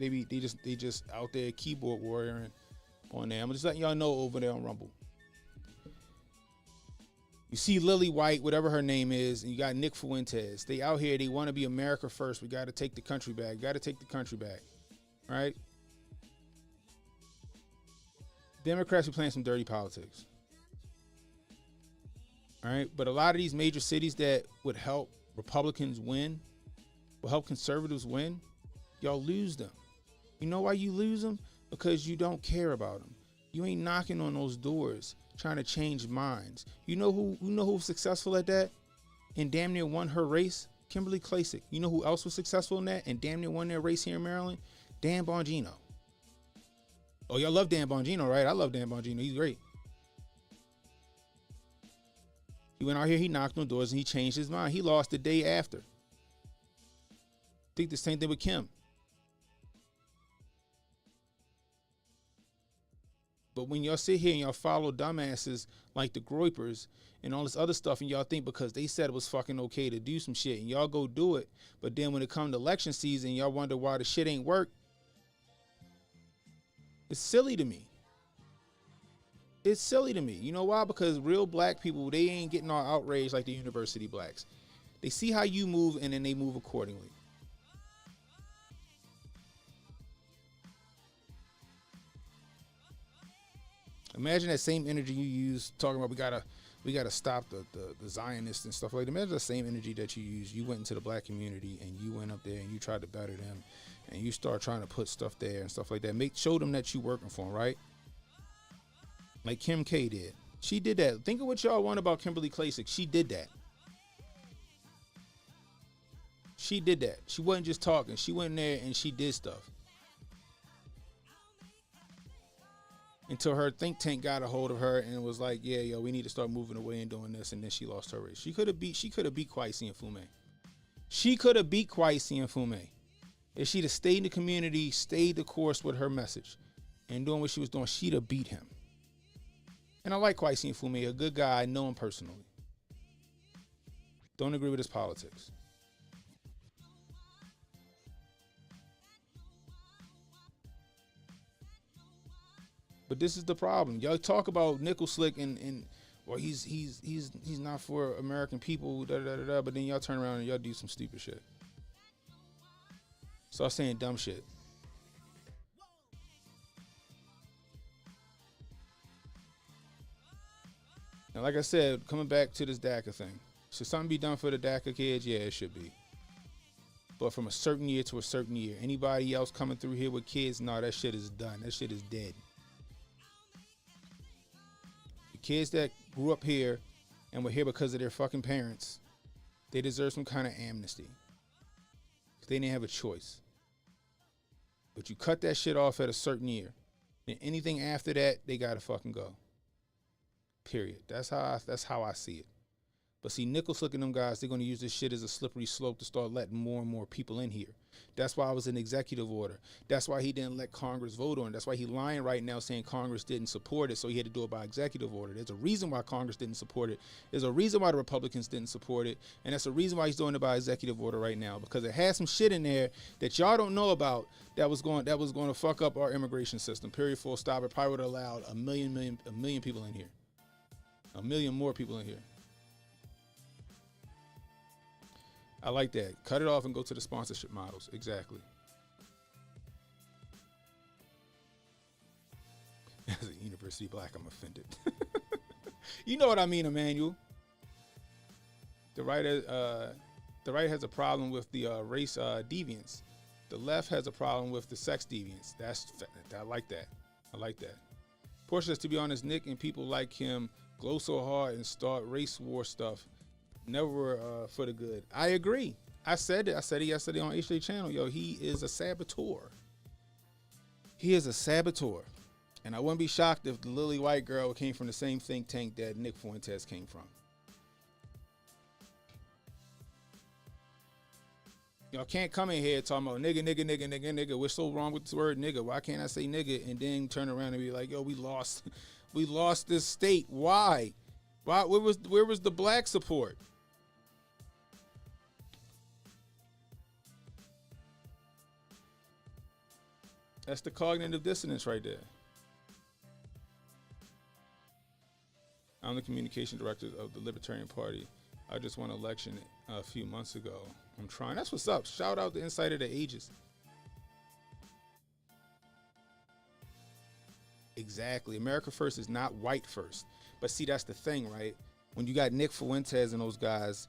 Speaker 3: just out there keyboard warrioring on there. I'm just letting y'all know over there on Rumble. You see Lily White, whatever her name is, and you got Nick Fuentes. They out here, they want to be America first. We got to take the country back. Got to take the country back. Right? Democrats are playing some dirty politics. All right? But a lot of these major cities that would help Republicans win, will help conservatives win, y'all lose them. You know why you lose them? Because you don't care about them. You ain't knocking on those doors trying to change minds. You know who's successful at that and damn near won her race? Kimberly Klacik. You know who else was successful in that and damn near won their race here in Maryland? Dan Bongino. Oh, y'all love Dan Bongino, right? I love Dan Bongino. He's great. He went out here, he knocked on doors, and he changed his mind. He lost the day after. I think the same thing with Kim. But when y'all sit here and y'all follow dumbasses like the Groypers and all this other stuff, and y'all think because they said it was fucking okay to do some shit, and y'all go do it, but then when it comes to election season, y'all wonder why the shit ain't work. It's silly to me. It's silly to me. You know why? Because real black people, they ain't getting all outraged like the university blacks. They see how you move and then they move accordingly. Imagine that same energy you use talking about we gotta stop the Zionists and stuff like that. Imagine the same energy that you use. You went into the black community and you went up there and you tried to better them and you start trying to put stuff there and stuff like that. Show them that you working for them, right? Like Kim K did. She did that. Think of what y'all want about Kimberly Klacik. She did that. She did that. She wasn't just talking. She went in there and she did stuff. Until her think tank got a hold of her and it was like, yeah, yo, we need to start moving away and doing this, and then she lost her race. She could have beat Kwesi and Fume. She could have beat Kwesi and Fume. If she'd have stayed in the community, stayed the course with her message, and doing what she was doing, she'd have beat him. And I like Kwesi and Fume, a good guy. I know him personally. Don't agree with his politics. But this is the problem. Y'all talk about Nickel Slick and well, he's not for American people, but then y'all turn around and y'all do some stupid shit. Start saying dumb shit. Now, like I said, coming back to this DACA thing. Should something be done for the DACA kids? Yeah, it should be. But from a certain year to a certain year. Anybody else coming through here with kids, no, that shit is done. That shit is dead. The kids that grew up here and were here because of their fucking parents, they deserve some kind of amnesty. They didn't have a choice. But you cut that shit off at a certain year. Then anything after that, they gotta fucking go. Period. That's how I see it. But see, Nickel Slick and them guys, they're going to use this shit as a slippery slope to start letting more and more people in here. That's why I was an executive order. That's why he didn't let Congress vote on it. That's why he's lying right now saying Congress didn't support it, so he had to do it by executive order. There's a reason why Congress didn't support it. There's a reason why the Republicans didn't support it, and that's the reason why he's doing it by executive order right now, because it has some shit in there that y'all don't know about that was going to fuck up our immigration system. Period. Full stop. It probably would have allowed a million people in here. A million more people in here. I like that. Cut it off and go to the sponsorship models. Exactly. As a university black, I'm offended. You know what I mean, Emmanuel. The right has a problem with the race deviance. The left has a problem with the sex deviance. I like that. I like that. Portia says, to be honest, Nick and people like him glow so hard and start race war stuff. Never for the good. I agree. I said it yesterday on HJ channel. Yo, he is a saboteur. He is a saboteur. And I wouldn't be shocked if the lily white girl came from the same think tank that Nick Fuentes came from. Y'all can't come in here talking about nigga. What's so wrong with this word nigga? Why can't I say nigga and then turn around and be like, yo, we lost this state. Why? Where was the black support? That's the cognitive dissonance right there. I'm the communication director of the Libertarian Party. I just won an election a few months ago. I'm trying. That's what's up. Shout out to Insight of the Ages. Exactly. America first is not white first. But see, that's the thing, right? When you got Nick Fuentes and those guys,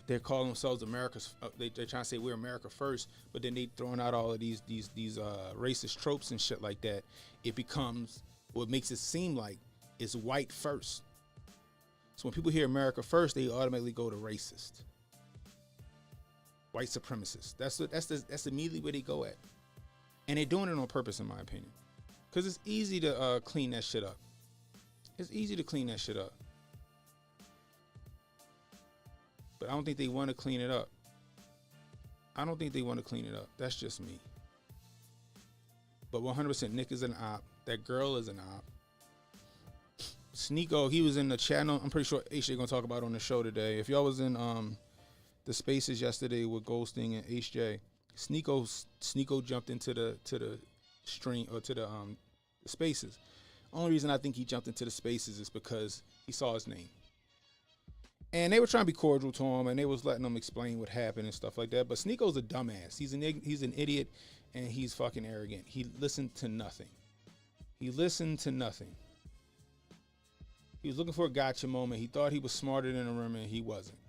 Speaker 3: they're calling themselves America's. They're trying to say we're America first, but then they throwing out all of these racist tropes and shit like that. It becomes what makes it seem like it's white first. So when people hear America first, they automatically go to racist, white supremacist. That's immediately where they go at. And they're doing it on purpose, in my opinion. Because it's easy to clean that shit up. It's easy to clean that shit up. But I don't think they want to clean it up. I don't think they want to clean it up. That's just me. But 100% Nick is an op. That girl is an op. Sneeko, he was in the channel. I'm pretty sure HJ gonna talk about it on the show today. If y'all was in the spaces yesterday with Goldstein and HJ, Sneeko jumped into the stream or to the spaces. Only reason I think he jumped into the spaces is because he saw his name. And they were trying to be cordial to him, and they was letting him explain what happened and stuff like that. But Sneeko's a dumbass. He's an idiot, and he's fucking arrogant. He listened to nothing. He listened to nothing. He was looking for a gotcha moment. He thought he was smarter than the room, and he wasn't.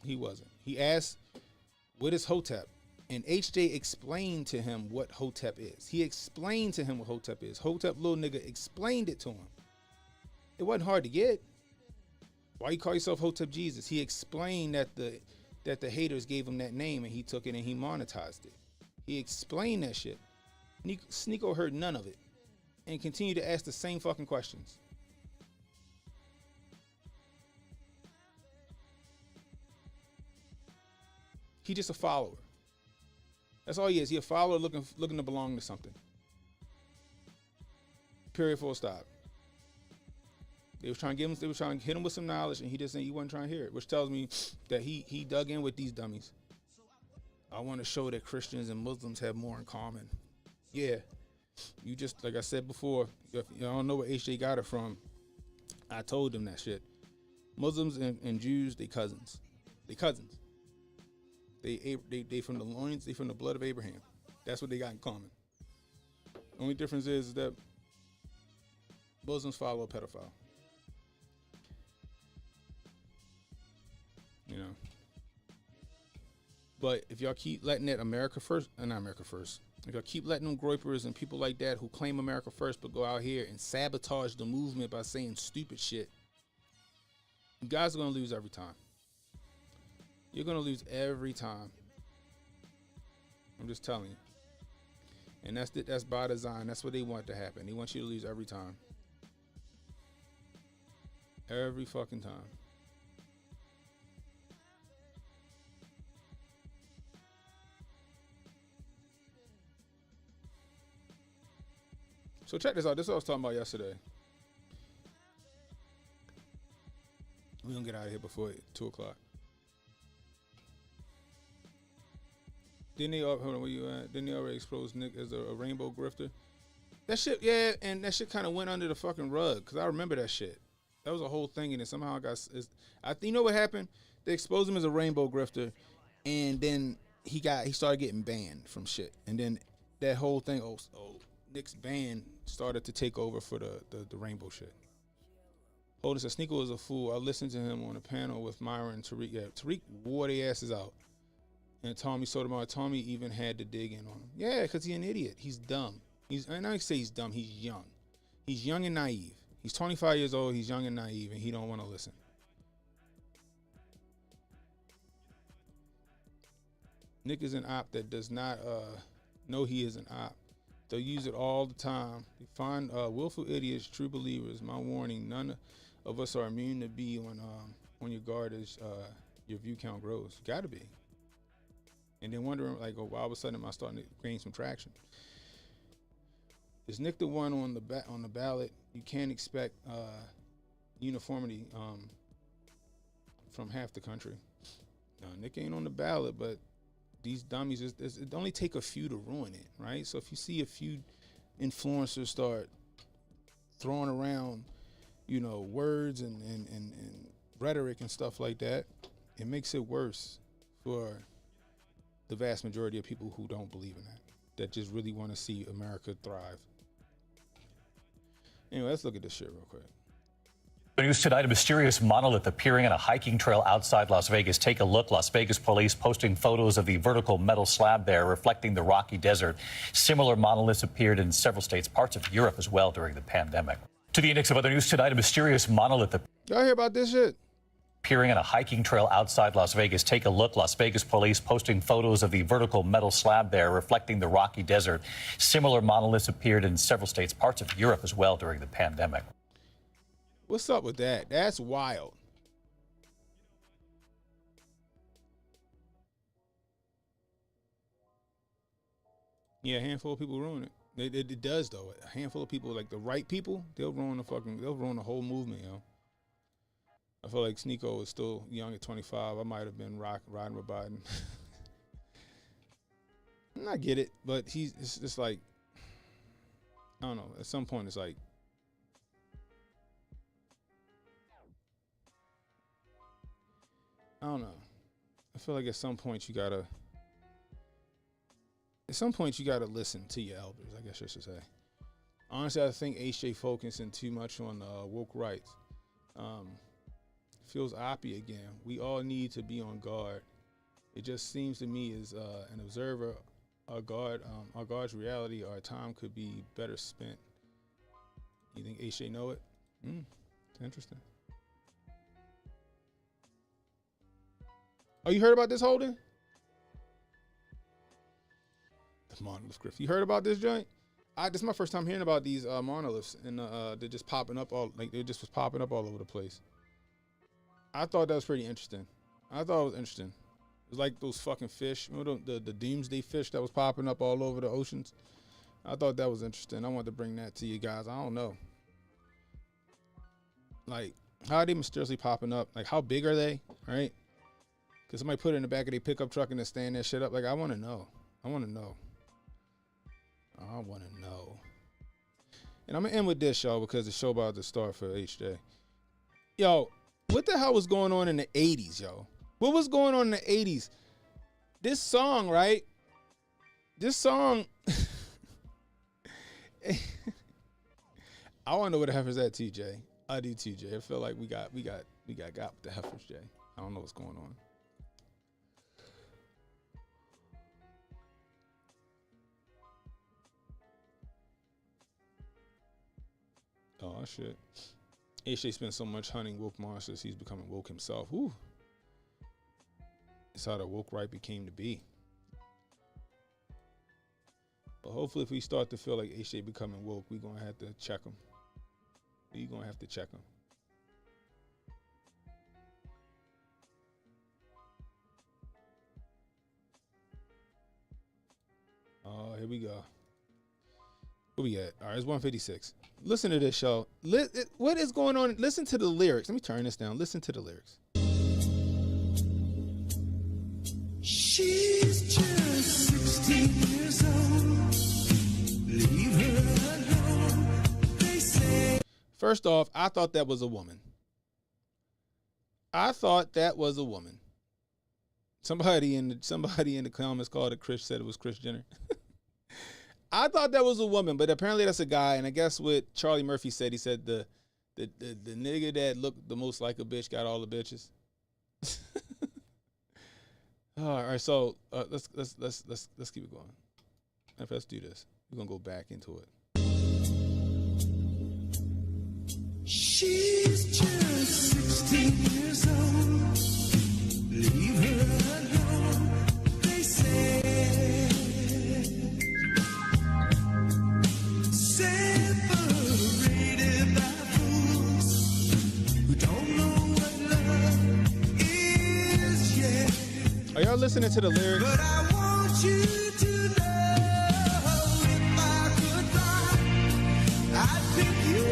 Speaker 3: He wasn't. He asked, what is Hotep? And HJ explained to him what Hotep is. He explained to him what Hotep is. Hotep, little nigga, explained it to him. It wasn't hard to get. Why you call yourself Hotep Jesus? He explained that the haters gave him that name, and he took it and he monetized it. He explained that shit. Sneeko heard none of it and continued to ask the same fucking questions. He just a follower. That's all he is. He a follower looking to belong to something. Period, full stop. They were trying to hit him with some knowledge, and he wasn't trying to hear it, which tells me that he dug in with these dummies. I want to show that Christians and Muslims have more in common. Yeah. You just, like I said before, if you don't know where HJ got it from, I told them that shit. Muslims and Jews, they cousins. They cousins. They from the loins, they from the blood of Abraham. That's what they got in common. The only difference is that Muslims follow a pedophile. You know. But if y'all keep letting that America first, not America first, if y'all keep letting them groypers and people like that who claim America first but go out here and sabotage the movement by saying stupid shit, you guys are going to lose every time. You're going to lose every time. I'm just telling you. And that's by design. That's what they want to happen. They want you to lose every time. Every fucking time. So check this out. This is what I was talking about yesterday. We're going to get out of here before 2 o'clock. Didn't they, hold on, where you at? Didn't they already expose Nick as a rainbow grifter? That shit, yeah, and that shit kind of went under the fucking rug, because I remember that shit. That was a whole thing, and it somehow you know what happened? They exposed him as a rainbow grifter, and then he started getting banned from shit. And then that whole thing, Nick's ban started to take over for the rainbow shit. Holden said, Sneeko was a fool. I listened to him on a panel with Myra and Tariq. Yeah, Tariq wore their asses out. And Tommy Sotomayor, Tommy even had to dig in on him. Yeah, because he's an idiot. He's dumb. And I say he's dumb. He's young. He's young and naive. He's 25 years old. He's young and naive, and he don't want to listen. Nick is an op that does not know he is an op. They'll use it all the time. They find willful idiots, true believers. My warning: none of us are immune to be on your guard as your view count grows. Got to be. And then wondering, like, why all of a sudden am I starting to gain some traction? Is Nick the one on the ballot? You can't expect uniformity from half the country. No, Nick ain't on the ballot, but these dummies, it only take a few to ruin it, right? So if you see a few influencers start throwing around, words and rhetoric and stuff like that, it makes it worse for the vast majority of people who don't believe in that just really want to see America thrive. Anyway, let's look at this shit real quick.
Speaker 6: The news tonight, a mysterious monolith appearing on a hiking trail outside Las Vegas. Take a look. Las Vegas police posting photos of the vertical metal slab there reflecting the rocky desert. Similar monoliths appeared in several states, parts of Europe as well during the pandemic. To the index of other news tonight, a mysterious monolith
Speaker 3: Y'all hear about this shit?
Speaker 6: appearing on a hiking trail outside Las Vegas. Take a look. Las Vegas police posting photos of the vertical metal slab there reflecting the rocky desert. Similar monoliths appeared in several states, parts of Europe as well during the pandemic.
Speaker 3: What's up with that? That's wild. Yeah, a handful of people ruin it. It does though. A handful of people, like the right people, they'll ruin the whole movement, yo. I feel like Sneeko is still young at 25. I might have been riding with Biden. And I get it, but it's just like, I don't know. At some point, it's like, I don't know. I feel like at some point you gotta listen to your elders, I guess I should say. Honestly, I think HJ focusing too much on woke rights. Feels oppy again. We all need to be on guard. It just seems to me as an observer, our guard's reality, our time could be better spent. You think HJ know it? It's interesting. Oh, you heard about this, Holden? The monolith Griff. You heard about this joint? This is my first time hearing about these monoliths, and they're just popping up all over the place. I thought that was pretty interesting. It was like those fucking fish, remember the doomsday fish that was popping up all over the oceans? I thought that was interesting. I wanted to bring that to you guys. I don't know. Like, how are they mysteriously popping up? Like, how big are they, right? Because somebody put it in the back of their pickup truck and they're stand that shit up. Like, I want to know. And I'm going to end with this, y'all, because the show about to start for HJ. Yo, what the hell was going on in the 80s, yo? What was going on in the 80s? This song, right? I want to know where the heifer's at, TJ. I do, TJ. I feel like we got with the heifers, Jay. I don't know what's going on. Oh shit. HJ spent so much hunting woke monsters, he's becoming woke himself. Whew. It's how the woke right became to be. But hopefully if we start to feel like HJ becoming woke, we're gonna have to check him. Oh, here we go. Where we at? All right, it's 156. Listen to this, y'all. What is going on? Listen to the lyrics. Let me turn this down. Listen to the lyrics.
Speaker 2: She's just 16 years old. Leave her alone. They say.
Speaker 3: First off, I thought that was a woman. Somebody in the comments called it Chris, said it was Kris Jenner. I thought that was a woman, but apparently that's a guy. And I guess what Charlie Murphy said, he said the nigga that looked the most like a bitch got all the bitches. All right, so let's keep it going. Let's do this. We're gonna go back into it.
Speaker 2: She's just 16 years old. Leave her alone. They say. Separated by fools who don't know what love is yet.
Speaker 3: Are y'all listening to the lyrics?
Speaker 2: But I want you to know if I could fly, I'd pick you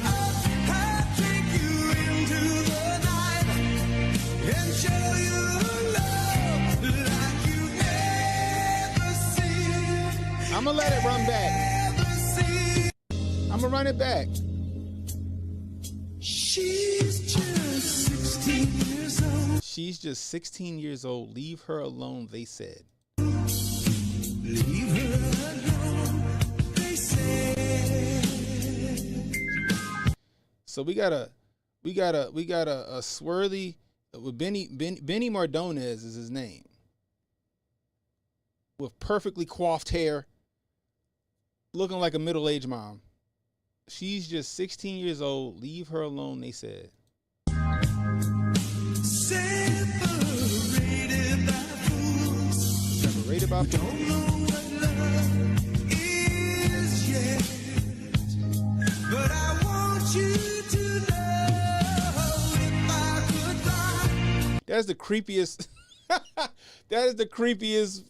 Speaker 2: up, I'd take you into the night and show you love like you've never seen.
Speaker 3: I'm gonna let it run back. I'm gonna run it back.
Speaker 2: She's just 16 years old.
Speaker 3: She's just 16 years old. Leave her alone, they said.
Speaker 2: Leave her alone, they said.
Speaker 3: So we got a swirly with Benny Mardones is his name. With perfectly coiffed hair, looking like a middle-aged mom. She's just 16 years old. Leave her alone, they said. Right about the That's the creepiest. That is the creepiest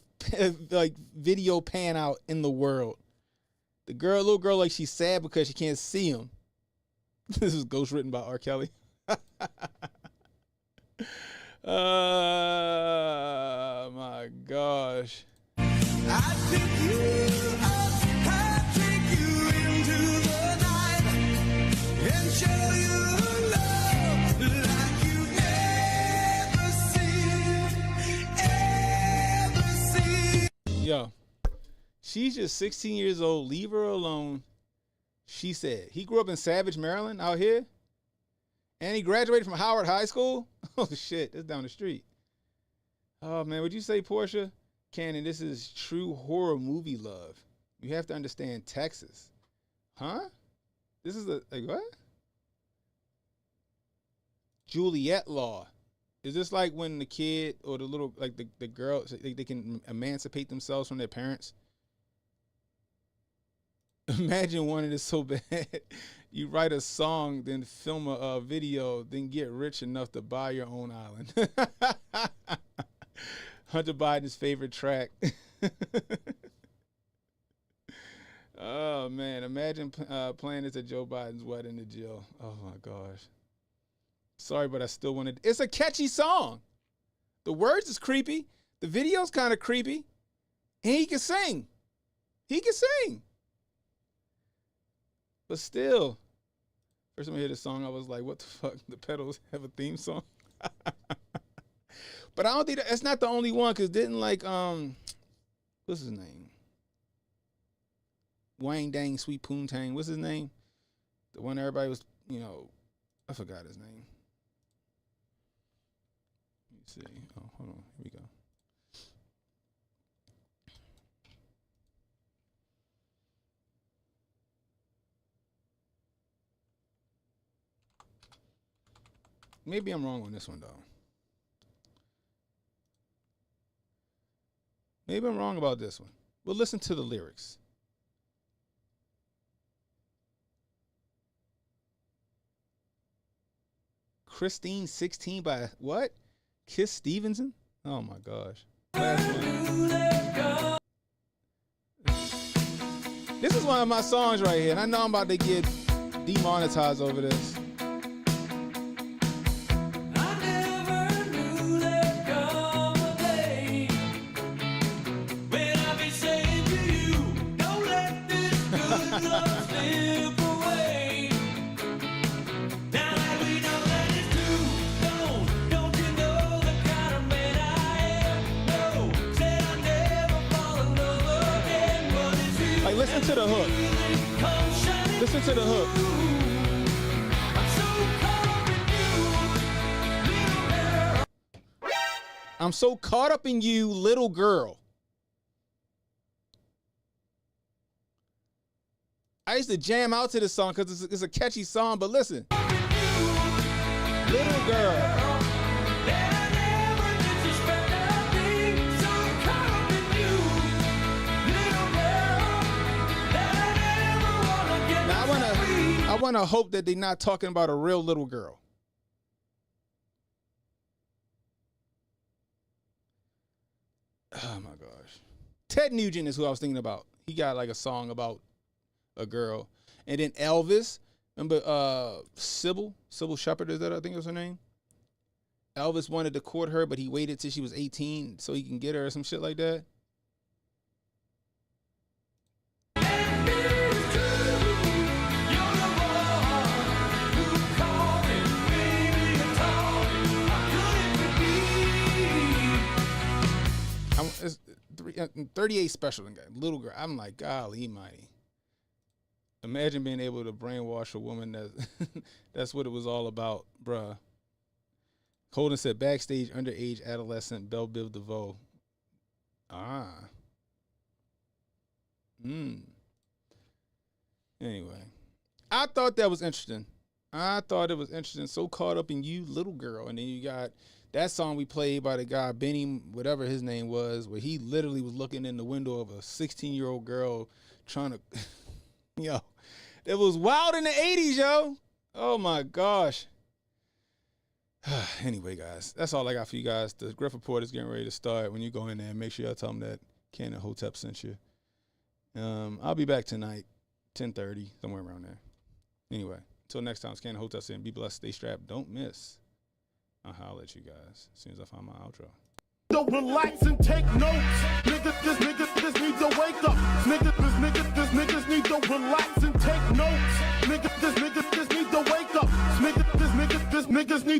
Speaker 3: like video pan out in the world. The little girl, like she's sad because she can't see him. This is ghost written by R. Kelly. Oh my gosh. I pick you up, I take you into the night and show you love like you ever seen. Yo, she's just 16 years old. Leave her alone. She said he grew up in Savage, Maryland, out here, and he graduated from Howard High School. Oh shit, that's down the street. Oh man, would you say, Portia Cannon, this is true horror movie love? You have to understand Texas, huh? This is like what? Juliet law. Is this like when the kid or the little like the girl they can emancipate themselves from their parents? Imagine wanting it so bad. You write a song, then film a video, then get rich enough to buy your own island. Hunter Biden's favorite track. Oh, man. Imagine playing this at Joe Biden's wedding in jail. Oh, my gosh. Sorry, but I still wanted. It's a catchy song. The words is creepy. The video's kind of creepy. And he can sing. He can sing. But still, first time I heard this song, I was like, what the fuck? The Pedals have a theme song? But I don't think that's not the only one, because didn't like, what's his name? Wang Dang Sweet Poontang. What's his name? The one everybody was, I forgot his name. Let me see. Oh, hold on. Here we go. Maybe I'm wrong on this one, though. Maybe I'm wrong about this one. We'll listen to the lyrics. Christine 16 by what? Kiss Stevenson? Oh my gosh. This is one of my songs right here, and I know I'm about to get demonetized over this. Like, listen to the hook. Listen to the hook. I'm so caught up in you, little girl. I used to jam out to this song because it's a catchy song, but listen. Little girl. Now I want to hope that they're not talking about a real little girl. Oh my gosh. Ted Nugent is who I was thinking about. He got like a song about a girl. And then Elvis, remember Sybil Shepherd, is that I think was her name? Elvis wanted to court her, but he waited till she was 18 so he can get her or some shit like that. It's 38 special, little girl. I'm like, golly mighty. Imagine being able to brainwash a woman that's what it was all about, bruh. Holden said backstage underage adolescent Belle Biv DeVoe. Anyway, I thought that was interesting. I thought it was interesting. So caught up in you, little girl. And then you got that song we played by the guy, Benny, whatever his name was, where he literally was looking in the window of a 16-year-old girl trying to, yo, it was wild in the 80s, yo. Oh my gosh. Anyway, guys, that's all I got for you guys. The Griff Report is getting ready to start. When you go in there, make sure y'all tell them that Ken and Hotep sent you. I'll be back tonight, 10:30, somewhere around there. Anyway, until next time, it's Ken and Hotep saying be blessed, stay strapped, don't miss. I'll holler at you guys as soon as I find my outro.
Speaker 7: So relax and take notes. Niggas need to wake up. Niggas need to relax and take notes. Niggas need to wake up. Niggas need to